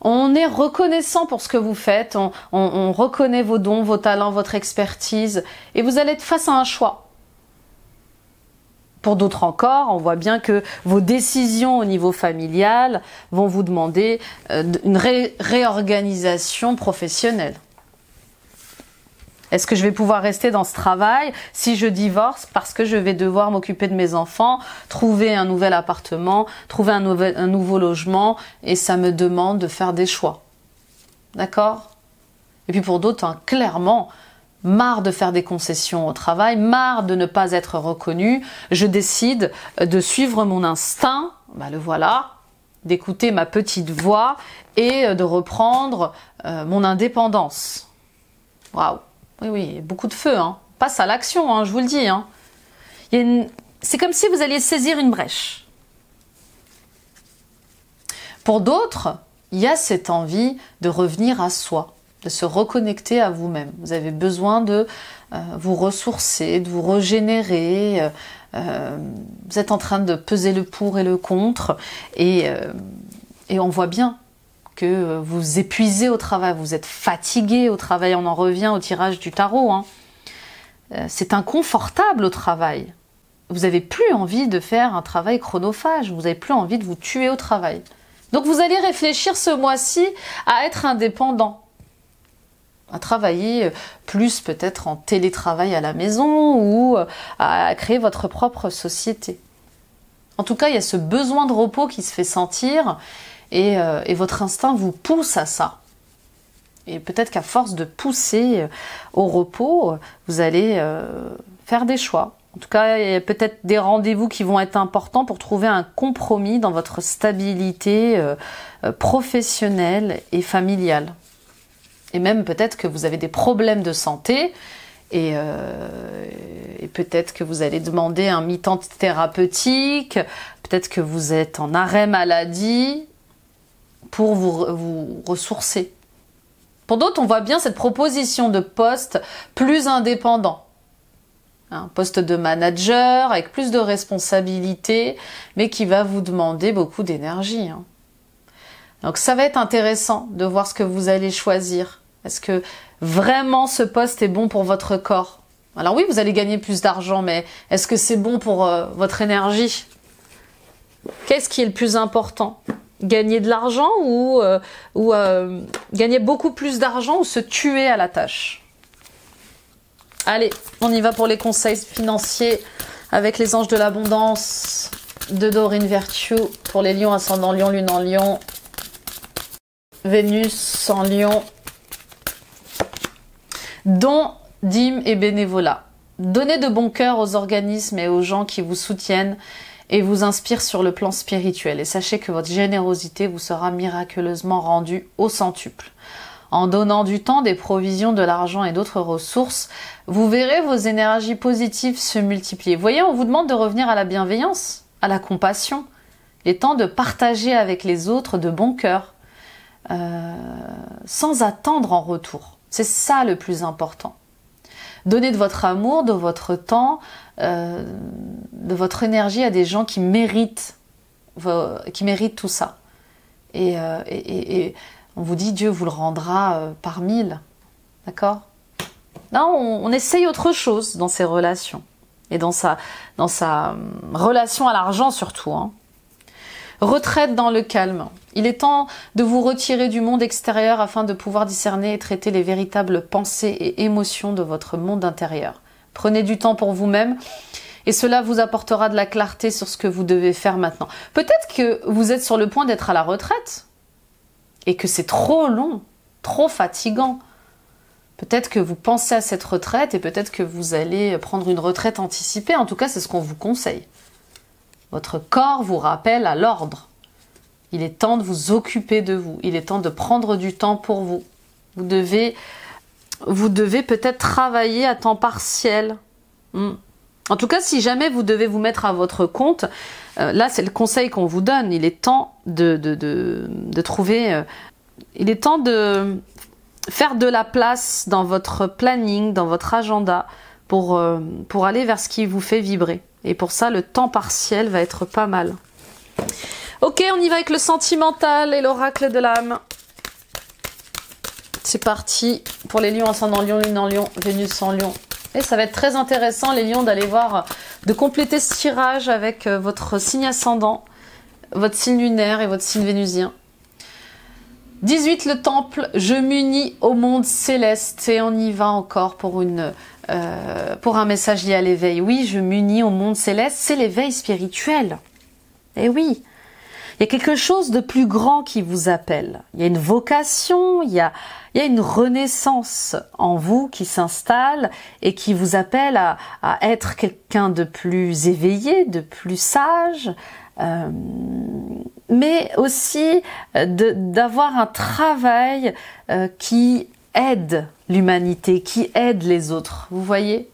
On est reconnaissant pour ce que vous faites, on reconnaît vos dons, vos talents, votre expertise, et vous allez être face à un choix. Pour d'autres encore, on voit bien que vos décisions au niveau familial vont vous demander une réorganisation professionnelle. Est-ce que je vais pouvoir rester dans ce travail si je divorce parce que je vais devoir m'occuper de mes enfants, trouver un nouvel appartement, trouver un nouveau logement et ça me demande de faire des choix. D'accord ? Et puis pour d'autres, hein, clairement, marre de faire des concessions au travail, marre de ne pas être reconnu, je décide de suivre mon instinct, le voilà, d'écouter ma petite voix et de reprendre mon indépendance. Waouh! Oui, beaucoup de feu, hein. Passe à l'action, hein, je vous le dis. Hein. C'est comme si vous alliez saisir une brèche. Pour d'autres, il y a cette envie de revenir à soi, de se reconnecter à vous-même. Vous avez besoin de vous ressourcer, de vous régénérer. Vous êtes en train de peser le pour et le contre et on voit bien que vous épuisez au travail, vous êtes fatigué au travail. On en revient au tirage du tarot, hein. C'est inconfortable au travail. Vous n'avez plus envie de faire un travail chronophage, vous n'avez plus envie de vous tuer au travail. Donc vous allez réfléchir ce mois-ci à être indépendant, à travailler plus peut-être en télétravail à la maison ou à créer votre propre société. En tout cas, il y a ce besoin de repos qui se fait sentir et votre instinct vous pousse à ça. Et peut-être qu'à force de pousser au repos, vous allez faire des choix. En tout cas, il y a peut-être des rendez-vous qui vont être importants pour trouver un compromis dans votre stabilité professionnelle et familiale. Et même peut-être que vous avez des problèmes de santé et peut-être que vous allez demander un mi-temps thérapeutique, peut-être que vous êtes en arrêt maladie pour vous ressourcer. Pour d'autres, on voit bien cette proposition de poste plus indépendant. Un poste de manager avec plus de responsabilités, mais qui va vous demander beaucoup d'énergie. Donc ça va être intéressant de voir ce que vous allez choisir. Est-ce que vraiment ce poste est bon pour votre corps? Alors oui, vous allez gagner plus d'argent, mais est-ce que c'est bon pour votre énergie? Qu'est-ce qui est le plus important? Gagner de l'argent ou gagner beaucoup plus d'argent ou se tuer à la tâche? Allez, on y va pour les conseils financiers avec les anges de l'abondance de Dorine Virtue pour les lions, ascendant lion, lune en lion, Vénus en lion. Dons, dîmes et bénévolat. Donnez de bon cœur aux organismes et aux gens qui vous soutiennent et vous inspirent sur le plan spirituel. Et sachez que votre générosité vous sera miraculeusement rendue au centuple. En donnant du temps, des provisions, de l'argent et d'autres ressources, vous verrez vos énergies positives se multiplier. Vous voyez, on vous demande de revenir à la bienveillance, à la compassion. Il est temps de partager avec les autres de bon cœur, sans attendre en retour. C'est ça le plus important. Donnez de votre amour, de votre temps, de votre énergie à des gens qui méritent tout ça. Et on vous dit, Dieu vous le rendra par 1000. D'accord? Là, on essaye autre chose dans ses relations. Et dans sa relation à l'argent surtout. Retraite dans le calme. Il est temps de vous retirer du monde extérieur afin de pouvoir discerner et traiter les véritables pensées et émotions de votre monde intérieur. Prenez du temps pour vous-même et cela vous apportera de la clarté sur ce que vous devez faire maintenant. Peut-être que vous êtes sur le point d'être à la retraite et que c'est trop long, trop fatigant. Peut-être que vous pensez à cette retraite et peut-être que vous allez prendre une retraite anticipée. En tout cas, c'est ce qu'on vous conseille. Votre corps vous rappelle à l'ordre. Il est temps de vous occuper de vous. Il est temps de prendre du temps pour vous. Vous devez peut-être travailler à temps partiel. En tout cas, si jamais vous devez vous mettre à votre compte, là c'est le conseil qu'on vous donne. Il est temps de trouver... il est temps de faire de la place dans votre planning, dans votre agenda, pour aller vers ce qui vous fait vibrer. Et pour ça, le temps partiel va être pas mal. Ok, on y va avec le sentimental et l'oracle de l'âme. C'est parti pour les lions, ascendant lion, lune en lion, Vénus en lion. Et ça va être très intéressant, les lions, d'aller voir, de compléter ce tirage avec votre signe ascendant, votre signe lunaire et votre signe vénusien. 18, le temple, je m'unis au monde céleste. Et on y va encore pour un message lié à l'éveil. Oui, je m'unis au monde céleste, c'est l'éveil spirituel. Et oui, il y a quelque chose de plus grand qui vous appelle. Il y a une vocation, il y a une renaissance en vous qui s'installe et qui vous appelle à être quelqu'un de plus éveillé, de plus sage, mais aussi d'avoir un travail qui aide l'humanité, qui aide les autres. Vous voyez,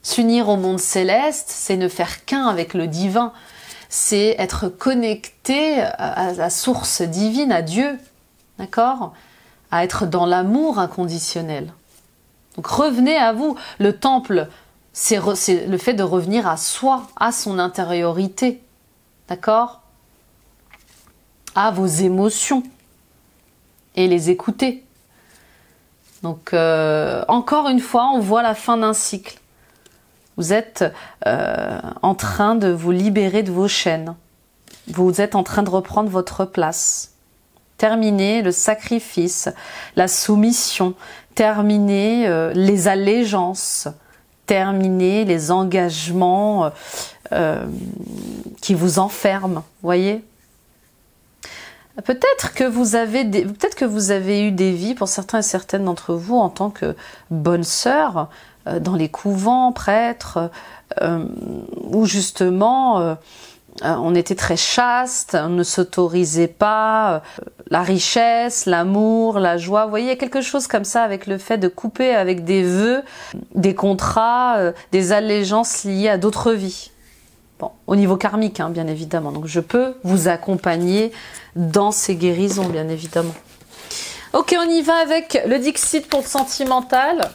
s'unir au monde céleste, c'est ne faire qu'un avec le divin. C'est être connecté à la source divine, à Dieu, d'accord? à être dans l'amour inconditionnel. Donc revenez à vous. Le temple, c'est le fait de revenir à soi, à son intériorité. D'accord? À vos émotions. Et les écouter. Donc, encore une fois, on voit la fin d'un cycle. Vous êtes en train de vous libérer de vos chaînes. Vous êtes en train de reprendre votre place. Terminez le sacrifice, la soumission, terminez les allégeances, terminez les engagements qui vous enferment, voyez. Peut-être que vous avez eu des vies, pour certains et certaines d'entre vous, en tant que bonnes sœurs, dans les couvents, prêtres, où justement on était très chaste, on ne s'autorisait pas la richesse, l'amour, la joie. Vous voyez, il y a quelque chose comme ça avec le fait de couper avec des vœux, des contrats, des allégeances liées à d'autres vies. Bon, au niveau karmique, hein, bien évidemment. Donc je peux vous accompagner dans ces guérisons, bien évidemment. Ok, on y va avec le Dixit pour le sentimental.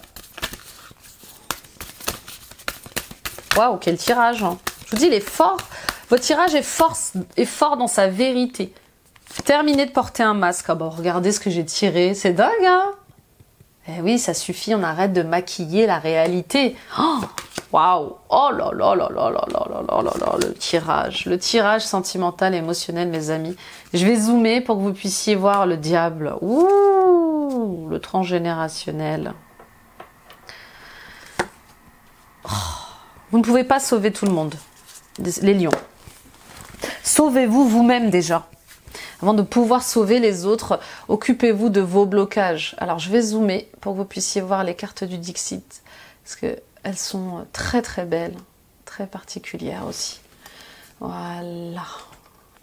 Waouh, quel tirage, hein. Je vous dis, il est fort. Votre tirage est fort dans sa vérité. Terminez de porter un masque. Ah bon, regardez ce que j'ai tiré. C'est dingue, hein? Eh oui, ça suffit, on arrête de maquiller la réalité. Waouh! Oh là là là là là là là là là là, le tirage sentimental et émotionnel, mes amis. Je vais zoomer pour que vous puissiez voir le diable. Ouh, le transgénérationnel. Oh, vous ne pouvez pas sauver tout le monde, les lions. Sauvez-vous vous-même déjà. Avant de pouvoir sauver les autres, occupez-vous de vos blocages. Alors je vais zoomer pour que vous puissiez voir les cartes du Dixit. Parce qu'elles sont très très belles, très particulières aussi. Voilà.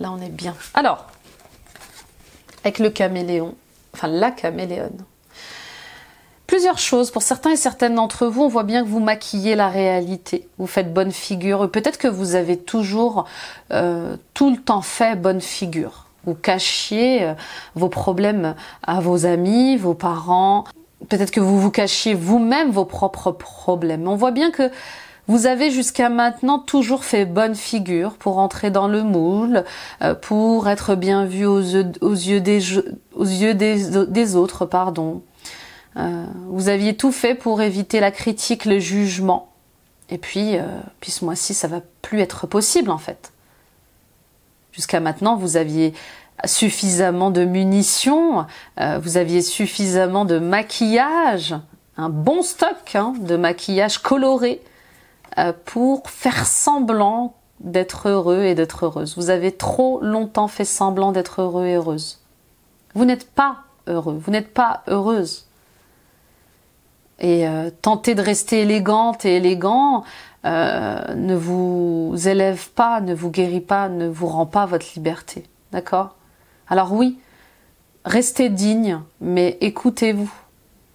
Là on est bien. Alors, avec le caméléon, enfin la caméléone. Plusieurs choses. Pour certains et certaines d'entre vous, on voit bien que vous maquillez la réalité. Vous faites bonne figure. Peut-être que vous avez toujours tout le temps fait bonne figure. Vous cachiez vos problèmes à vos amis, vos parents. Peut-être que vous vous cachiez vous-même vos propres problèmes. On voit bien que vous avez jusqu'à maintenant toujours fait bonne figure pour entrer dans le moule, pour être bien vu aux yeux des autres, pardon. Vous aviez tout fait pour éviter la critique, le jugement. Et puis ce mois-ci, ça va plus être possible en fait. Jusqu'à maintenant, vous aviez suffisamment de munitions, vous aviez suffisamment de maquillage, un bon stock de maquillage coloré pour faire semblant d'être heureux et d'être heureuse. Vous avez trop longtemps fait semblant d'être heureux et heureuse. Vous n'êtes pas heureux, vous n'êtes pas heureuse. Et tenter de rester élégante et élégant ne vous élève pas, ne vous guérit pas, ne vous rend pas votre liberté. D'accord? Alors oui, restez digne, mais écoutez-vous.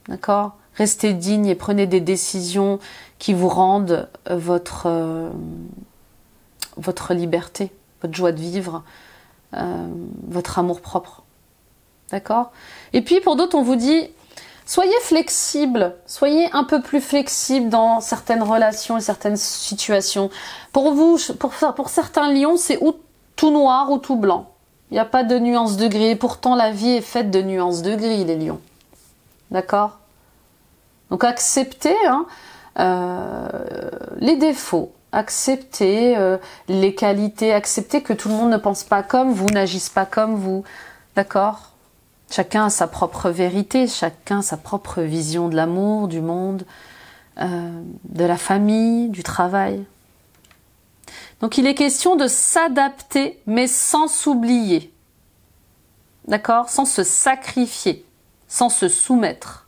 D'accord? Restez digne et prenez des décisions qui vous rendent votre liberté, votre joie de vivre, votre amour propre. D'accord? Et puis pour d'autres, on vous dit, soyez flexible, soyez un peu plus flexible dans certaines relations et certaines situations. Pour vous, pour certains lions, c'est ou tout noir ou tout blanc. Il n'y a pas de nuances de gris. Et pourtant, la vie est faite de nuances de gris, les lions. D'accord? Donc acceptez les défauts, acceptez les qualités, acceptez que tout le monde ne pense pas comme vous, n'agisse pas comme vous. D'accord? Chacun a sa propre vérité, chacun a sa propre vision de l'amour, du monde, de la famille, du travail. Donc il est question de s'adapter, mais sans s'oublier. D'accord? Sans se sacrifier, sans se soumettre.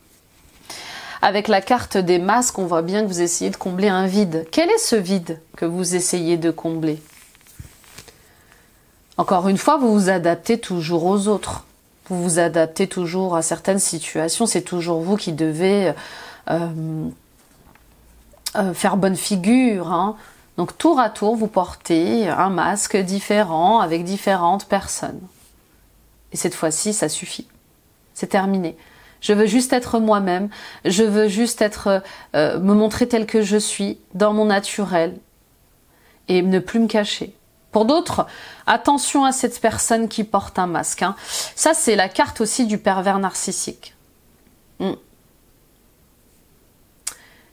Avec la carte des masques, on voit bien que vous essayez de combler un vide. Quel est ce vide que vous essayez de combler? Encore une fois, vous vous adaptez toujours aux autres. Vous vous adaptez toujours à certaines situations. C'est toujours vous qui devez faire bonne figure. Hein. Donc tour à tour, vous portez un masque différent avec différentes personnes. Et cette fois-ci, ça suffit. C'est terminé. Je veux juste être moi-même. Je veux juste être, me montrer tel que je suis, dans mon naturel, et ne plus me cacher. Pour d'autres, attention à cette personne qui porte un masque. Hein. Ça, c'est la carte aussi du pervers narcissique.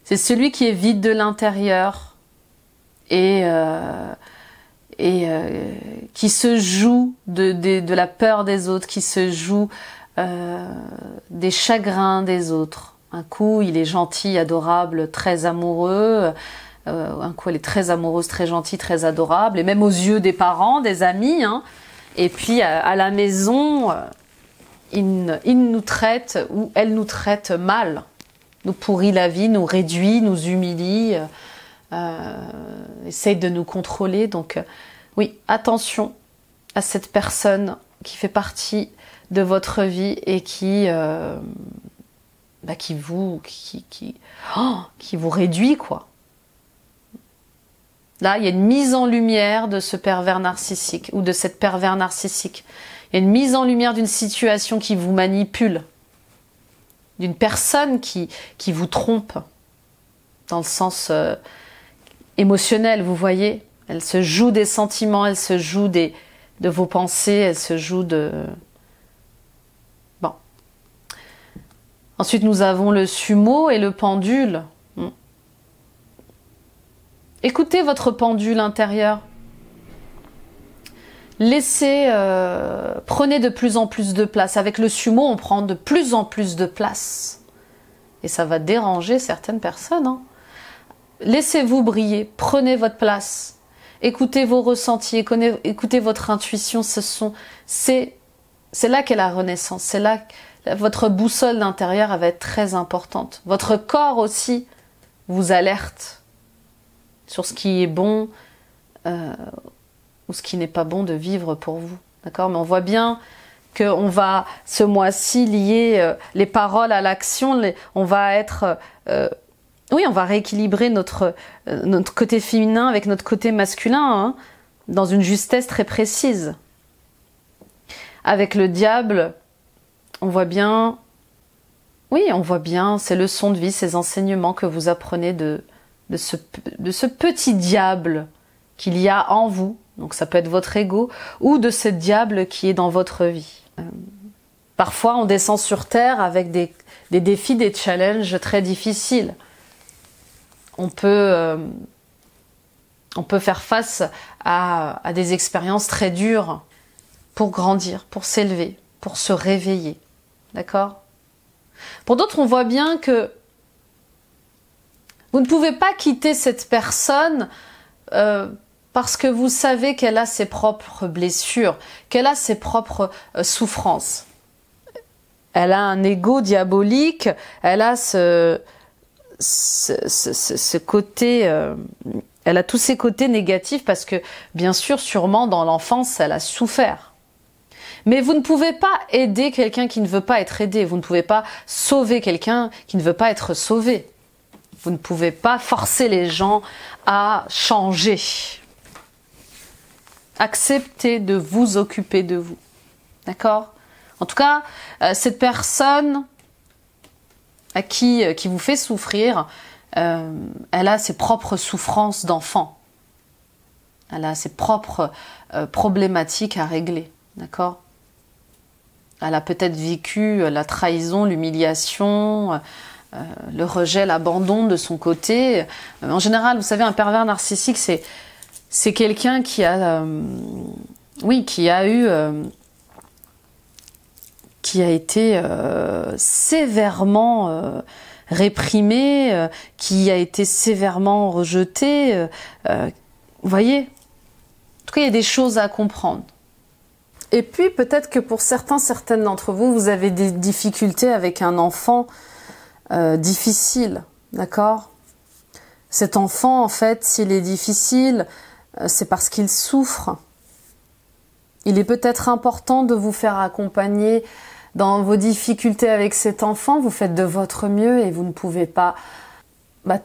C'est celui qui est vide de l'intérieur et qui se joue de la peur des autres, qui se joue des chagrins des autres. Un coup, il est gentil, adorable, très amoureux. Un coup, elle est très amoureuse, très gentille, très adorable. Et même aux yeux des parents, des amis. Hein. Et puis, à la maison, il nous traite ou elle nous traite mal. Nous pourrit la vie, nous réduit, nous humilie. Essaye de nous contrôler. Donc, oui, attention à cette personne qui fait partie de votre vie et qui vous réduit, quoi. Là, il y a une mise en lumière de ce pervers narcissique ou de cette pervers narcissique. Il y a une mise en lumière d'une situation qui vous manipule, d'une personne qui vous trompe, dans le sens émotionnel, vous voyez. Elle se joue des sentiments, elle se joue de vos pensées, elle se joue de... Bon. Ensuite, nous avons le sumo et le pendule. Écoutez votre pendule intérieur. Prenez de plus en plus de place. Avec le sumo, on prend de plus en plus de place. Et ça va déranger certaines personnes. Hein. Laissez-vous briller. Prenez votre place. Écoutez vos ressentis. Écoutez votre intuition. C'est là qu'est la renaissance. C'est là que votre boussole d'intérieur va être très importante. Votre corps aussi vous alerte sur ce qui est bon ou ce qui n'est pas bon de vivre pour vous. D'accord ? Mais on voit bien qu'on va, ce mois-ci, lier les paroles à l'action. On va être... on va rééquilibrer notre côté féminin avec notre côté masculin, hein, dans une justesse très précise. Avec le diable, on voit bien... Oui, on voit bien ces leçons de vie, ces enseignements que vous apprenez de ce petit diable qu'il y a en vous, donc ça peut être votre ego, ou de ce diable qui est dans votre vie. Parfois, on descend sur Terre avec des défis, des challenges très difficiles. On peut faire face à des expériences très dures pour grandir, pour s'élever, pour se réveiller. D'accord ? Pour d'autres, on voit bien que vous ne pouvez pas quitter cette personne parce que vous savez qu'elle a ses propres blessures, qu'elle a ses propres souffrances. Elle a un ego diabolique, elle a ce côté... elle a tous ces côtés négatifs parce que, bien sûr, sûrement, dans l'enfance, elle a souffert. Mais vous ne pouvez pas aider quelqu'un qui ne veut pas être aidé. Vous ne pouvez pas sauver quelqu'un qui ne veut pas être sauvé. Vous ne pouvez pas forcer les gens à changer. Acceptez de vous occuper de vous. D'accord ? En tout cas, cette personne qui vous fait souffrir, elle a ses propres souffrances d'enfant. Elle a ses propres problématiques à régler. D'accord ? Elle a peut-être vécu la trahison, l'humiliation, le rejet, l'abandon de son côté. En général, vous savez, un pervers narcissique, c'est quelqu'un qui a été sévèrement réprimé, qui a été sévèrement rejeté. Vous voyez ? En tout cas, il y a des choses à comprendre. Et puis, peut-être que pour certaines d'entre vous, vous avez des difficultés avec un enfant difficile, d'accord ? Cet enfant, en fait, s'il est difficile, c'est parce qu'il souffre. Il est peut-être important de vous faire accompagner dans vos difficultés avec cet enfant. Vous faites de votre mieux et vous ne pouvez pas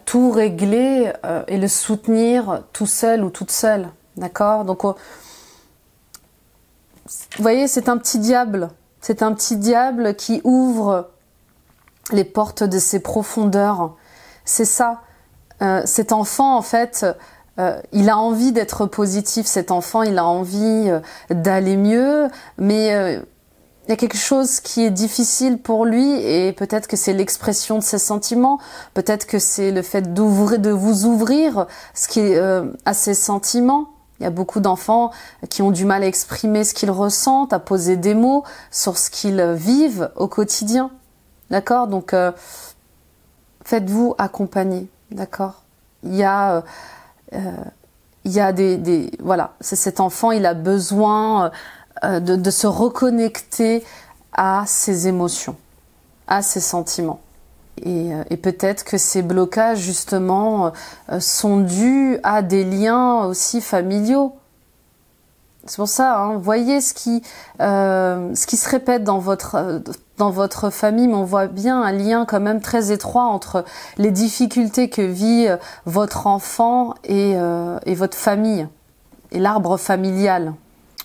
tout régler et le soutenir tout seul ou toute seule, d'accord ? Donc, vous voyez, c'est un petit diable. C'est un petit diable qui ouvre les portes de ses profondeurs. C'est ça. Cet enfant, en fait, il a envie d'être positif. Cet enfant, il a envie d'aller mieux, mais il y a quelque chose qui est difficile pour lui et peut-être que c'est l'expression de ses sentiments, peut-être que c'est le fait de vous ouvrir à ses sentiments. Il y a beaucoup d'enfants qui ont du mal à exprimer ce qu'ils ressentent, à poser des mots sur ce qu'ils vivent au quotidien. D'accord? Donc, faites-vous accompagner. D'accord? Il y a voilà, c'est cet enfant, il a besoin de se reconnecter à ses émotions, à ses sentiments. Et peut-être que ces blocages, justement, sont dus à des liens aussi familiaux. C'est pour ça, hein, voyez ce qui se répète dans votre famille, mais on voit bien un lien quand même très étroit entre les difficultés que vit votre enfant et votre famille, et l'arbre familial.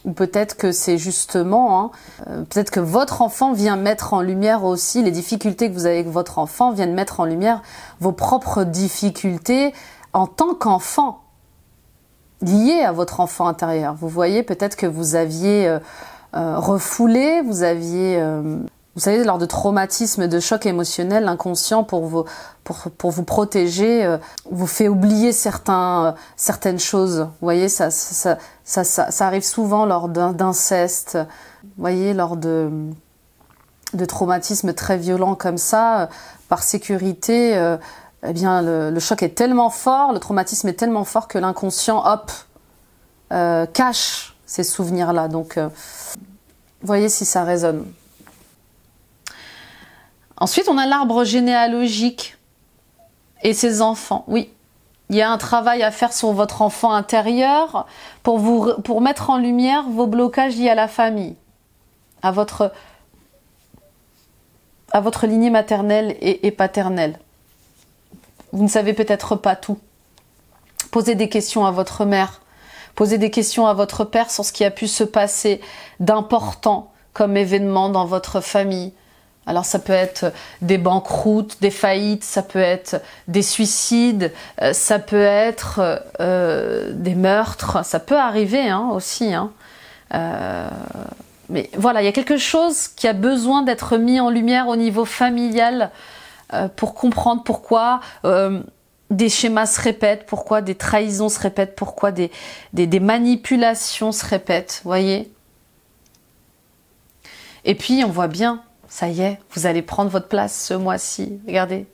Ou peut-être que c'est justement, peut-être que votre enfant vient mettre en lumière aussi les difficultés que vous avez avec votre enfant, viennent mettre en lumière vos propres difficultés en tant qu'enfant, liées à votre enfant intérieur. Vous voyez, peut-être que vous aviez refoulé, vous savez, lors de traumatismes, de chocs émotionnels, l'inconscient, pour vous protéger, vous fait oublier certaines choses. Vous voyez, ça arrive souvent lors d'inceste. Vous voyez, lors de traumatismes très violents comme ça, par sécurité, eh bien, le choc est tellement fort, le traumatisme est tellement fort que l'inconscient, hop, cache ces souvenirs-là. Donc, voyez si ça résonne. Ensuite, on a l'arbre généalogique et ses enfants. Oui, il y a un travail à faire sur votre enfant intérieur pour mettre en lumière vos blocages liés à la famille, à votre lignée maternelle et paternelle. Vous ne savez peut-être pas tout. Posez des questions à votre mère, posez des questions à votre père sur ce qui a pu se passer d'important comme événement dans votre famille. Alors ça peut être des banqueroutes, des faillites, ça peut être des suicides, ça peut être des meurtres, ça peut arriver aussi. Mais voilà, il y a quelque chose qui a besoin d'être mis en lumière au niveau familial pour comprendre pourquoi des schémas se répètent, pourquoi des trahisons se répètent, pourquoi des manipulations se répètent, voyez. Et puis on voit bien, ça y est, vous allez prendre votre place ce mois-ci. Regardez,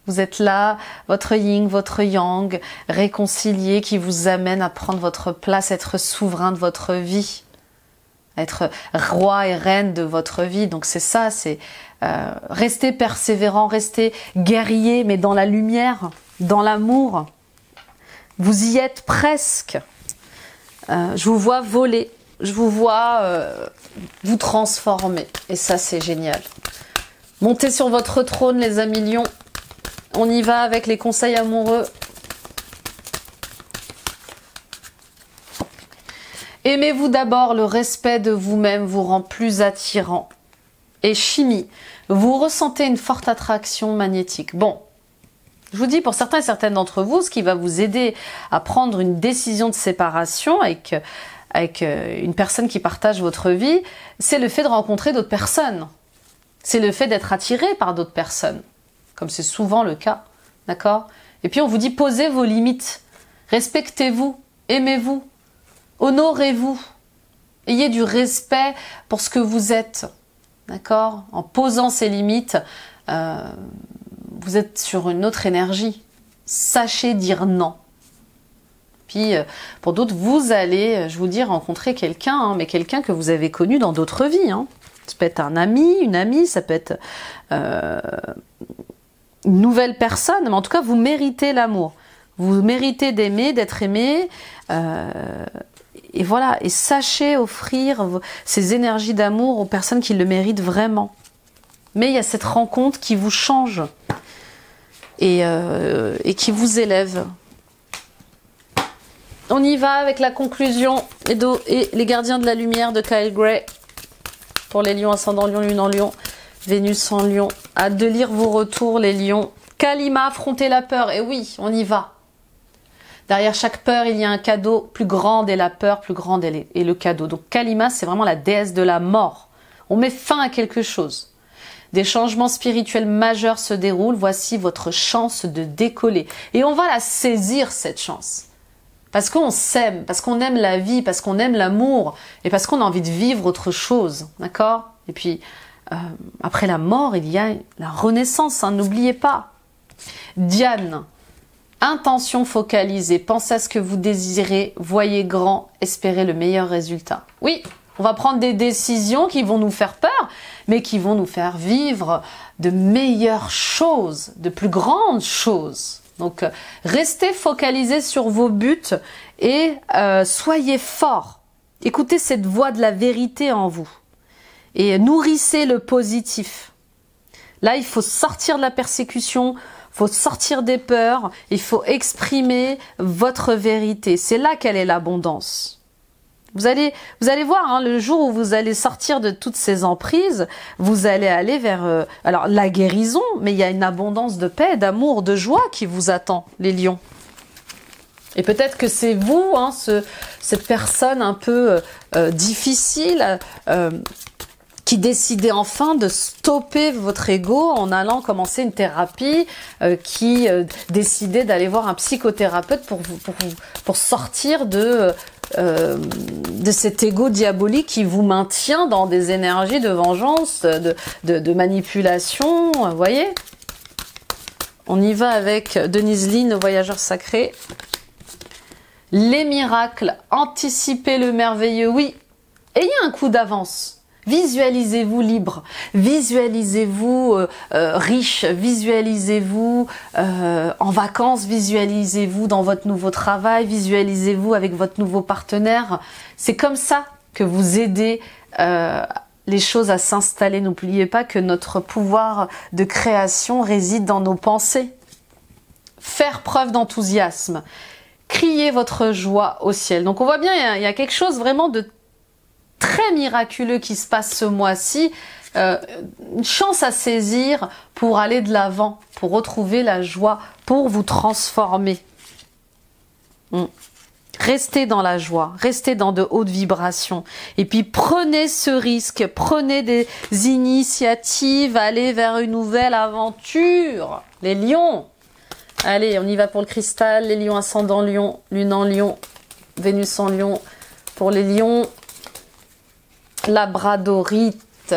vous êtes là, votre yin, votre yang, réconcilié, qui vous amène à prendre votre place, être souverain de votre vie, être roi et reine de votre vie. Donc c'est ça, c'est rester persévérant, rester guerrier, mais dans la lumière, dans l'amour. Vous y êtes presque. Je vous vois voler. Je vous vois vous transformer. Et ça, c'est génial. Montez sur votre trône, les amis lions. On y va avec les conseils amoureux. Aimez-vous d'abord. Le respect de vous-même vous rend plus attirant. Et chimie, vous ressentez une forte attraction magnétique. Bon, je vous dis, pour certains et certaines d'entre vous, ce qui va vous aider à prendre une décision de séparation avec une personne qui partage votre vie, c'est le fait de rencontrer d'autres personnes. C'est le fait d'être attiré par d'autres personnes, comme c'est souvent le cas, d'accord? Et puis on vous dit, posez vos limites, respectez-vous, aimez-vous, honorez-vous, ayez du respect pour ce que vous êtes, d'accord? En posant ces limites, vous êtes sur une autre énergie. Sachez dire non. Puis, pour d'autres, vous allez, je vous dis, rencontrer quelqu'un, mais quelqu'un que vous avez connu dans d'autres vies. Ça peut être un ami, une amie, ça peut être une nouvelle personne, mais en tout cas, vous méritez l'amour. Vous méritez d'aimer, d'être aimé. Et voilà, et sachez offrir ces énergies d'amour aux personnes qui le méritent vraiment. Mais il y a cette rencontre qui vous change et qui vous élève. On y va avec la conclusion et les gardiens de la lumière de Kyle Gray pour les lions ascendant lion, lune en lion. Vénus en lion. Hâte de lire vos retours, les lions. Kalima, affronter la peur. Et oui, on y va. Derrière chaque peur, il y a un cadeau. Plus grande est la peur, plus grande est le cadeau. Donc Kalima, c'est vraiment la déesse de la mort. On met fin à quelque chose. Des changements spirituels majeurs se déroulent. Voici votre chance de décoller. Et on va la saisir, cette chance. Parce qu'on s'aime, parce qu'on aime la vie, parce qu'on aime l'amour et parce qu'on a envie de vivre autre chose. D'accord? Et puis, après la mort, il y a la renaissance, hein, n'oubliez pas. Diane, intention focalisée, pensez à ce que vous désirez, voyez grand, espérez le meilleur résultat. Oui, on va prendre des décisions qui vont nous faire peur, mais qui vont nous faire vivre de meilleures choses, de plus grandes choses. Donc, restez focalisés sur vos buts et soyez forts. Écoutez cette voix de la vérité en vous et nourrissez le positif. Là, il faut sortir de la persécution, il faut sortir des peurs, il faut exprimer votre vérité. C'est là qu'elle est l'abondance. Vous allez voir, hein, le jour où vous allez sortir de toutes ces emprises, vous allez aller vers alors la guérison, mais il y a une abondance de paix, d'amour, de joie qui vous attend, les lions. Et peut-être que c'est vous, hein, cette personne un peu difficile, qui décidez enfin de stopper votre ego en allant commencer une thérapie, qui décidez d'aller voir un psychothérapeute pour sortir de cet ego diabolique qui vous maintient dans des énergies de vengeance, de manipulation, vous voyez? On y va avec Denise Lee, nos voyageurs sacrés. Les miracles, anticipez le merveilleux, oui, ayez un coup d'avance. Visualisez-vous libre, visualisez-vous riche, visualisez-vous en vacances, visualisez-vous dans votre nouveau travail, visualisez-vous avec votre nouveau partenaire. C'est comme ça que vous aidez les choses à s'installer. N'oubliez pas que notre pouvoir de création réside dans nos pensées. Faire preuve d'enthousiasme, criez votre joie au ciel. Donc on voit bien, il y a quelque chose vraiment de très miraculeux qui se passe ce mois-ci, une chance à saisir pour aller de l'avant, pour retrouver la joie, pour vous transformer. Restez dans la joie, restez dans de hautes vibrations. Et puis prenez ce risque, prenez des initiatives, allez vers une nouvelle aventure. Les lions, allez, on y va pour le cristal, les lions ascendant lion, lune en lion, Vénus en lion. Pour les lions, labradorite.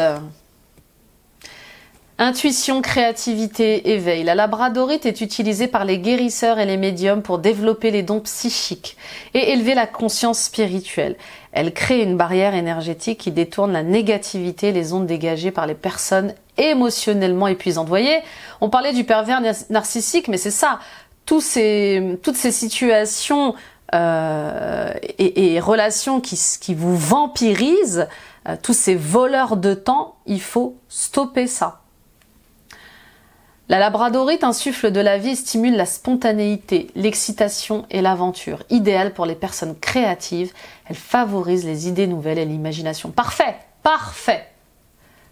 Intuition, créativité, éveil. La labradorite est utilisée par les guérisseurs et les médiums pour développer les dons psychiques et élever la conscience spirituelle. Elle crée une barrière énergétique qui détourne la négativité, les ondes dégagées par les personnes émotionnellement épuisantes. Vous voyez, on parlait du pervers narcissique, mais c'est ça. Toutes ces situations et relations qui vous vampirisent, tous ces voleurs de temps, il faut stopper ça. La labradorite insuffle de la vie et stimule la spontanéité, l'excitation et l'aventure. Idéale pour les personnes créatives, elle favorise les idées nouvelles et l'imagination. Parfait, parfait.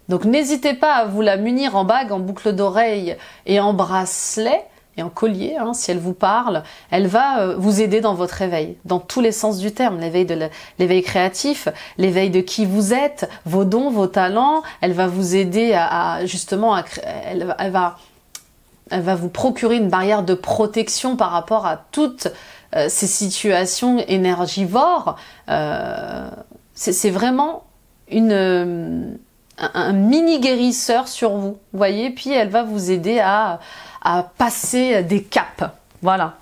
Donc n'hésitez pas à vous la munir en bague, en boucle d'oreille et en bracelet et en collier, hein, si elle vous parle. Elle va vous aider dans votre éveil, dans tous les sens du terme. L'éveil créatif, l'éveil de qui vous êtes, vos dons, vos talents. Elle va vous aider elle va vous procurer une barrière de protection par rapport à toutes ces situations énergivores. C'est vraiment un mini guérisseur sur vous, vous voyez. Puis elle va vous aider à passer des caps. Voilà.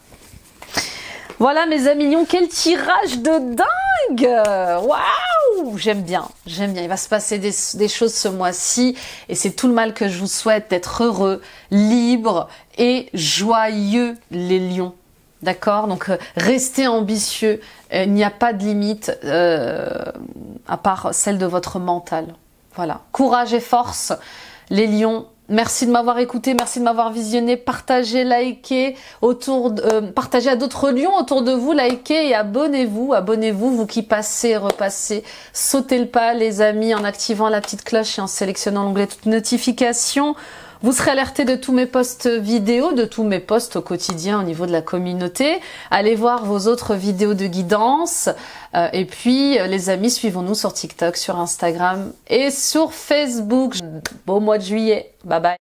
Voilà mes amis mignons, quel tirage de dingue! Waouh! J'aime bien, j'aime bien. Il va se passer des choses ce mois-ci et c'est tout le mal que je vous souhaite, d'être heureux, libre et joyeux les lions. D'accord? Donc restez ambitieux, il n'y a pas de limite à part celle de votre mental. Voilà. Courage et force, les lions, Merci de m'avoir écouté, merci de m'avoir visionné, partagez, likez, partagez à d'autres lions autour de vous, likez et abonnez-vous, vous qui passez, repassez, sautez le pas les amis en activant la petite cloche et en sélectionnant l'onglet toutes notifications. Vous serez alertés de tous mes posts vidéo, de tous mes posts au quotidien au niveau de la communauté. Allez voir vos autres vidéos de guidance. Et puis, les amis, suivons-nous sur TikTok, sur Instagram et sur Facebook. Beau mois de juillet. Bye bye.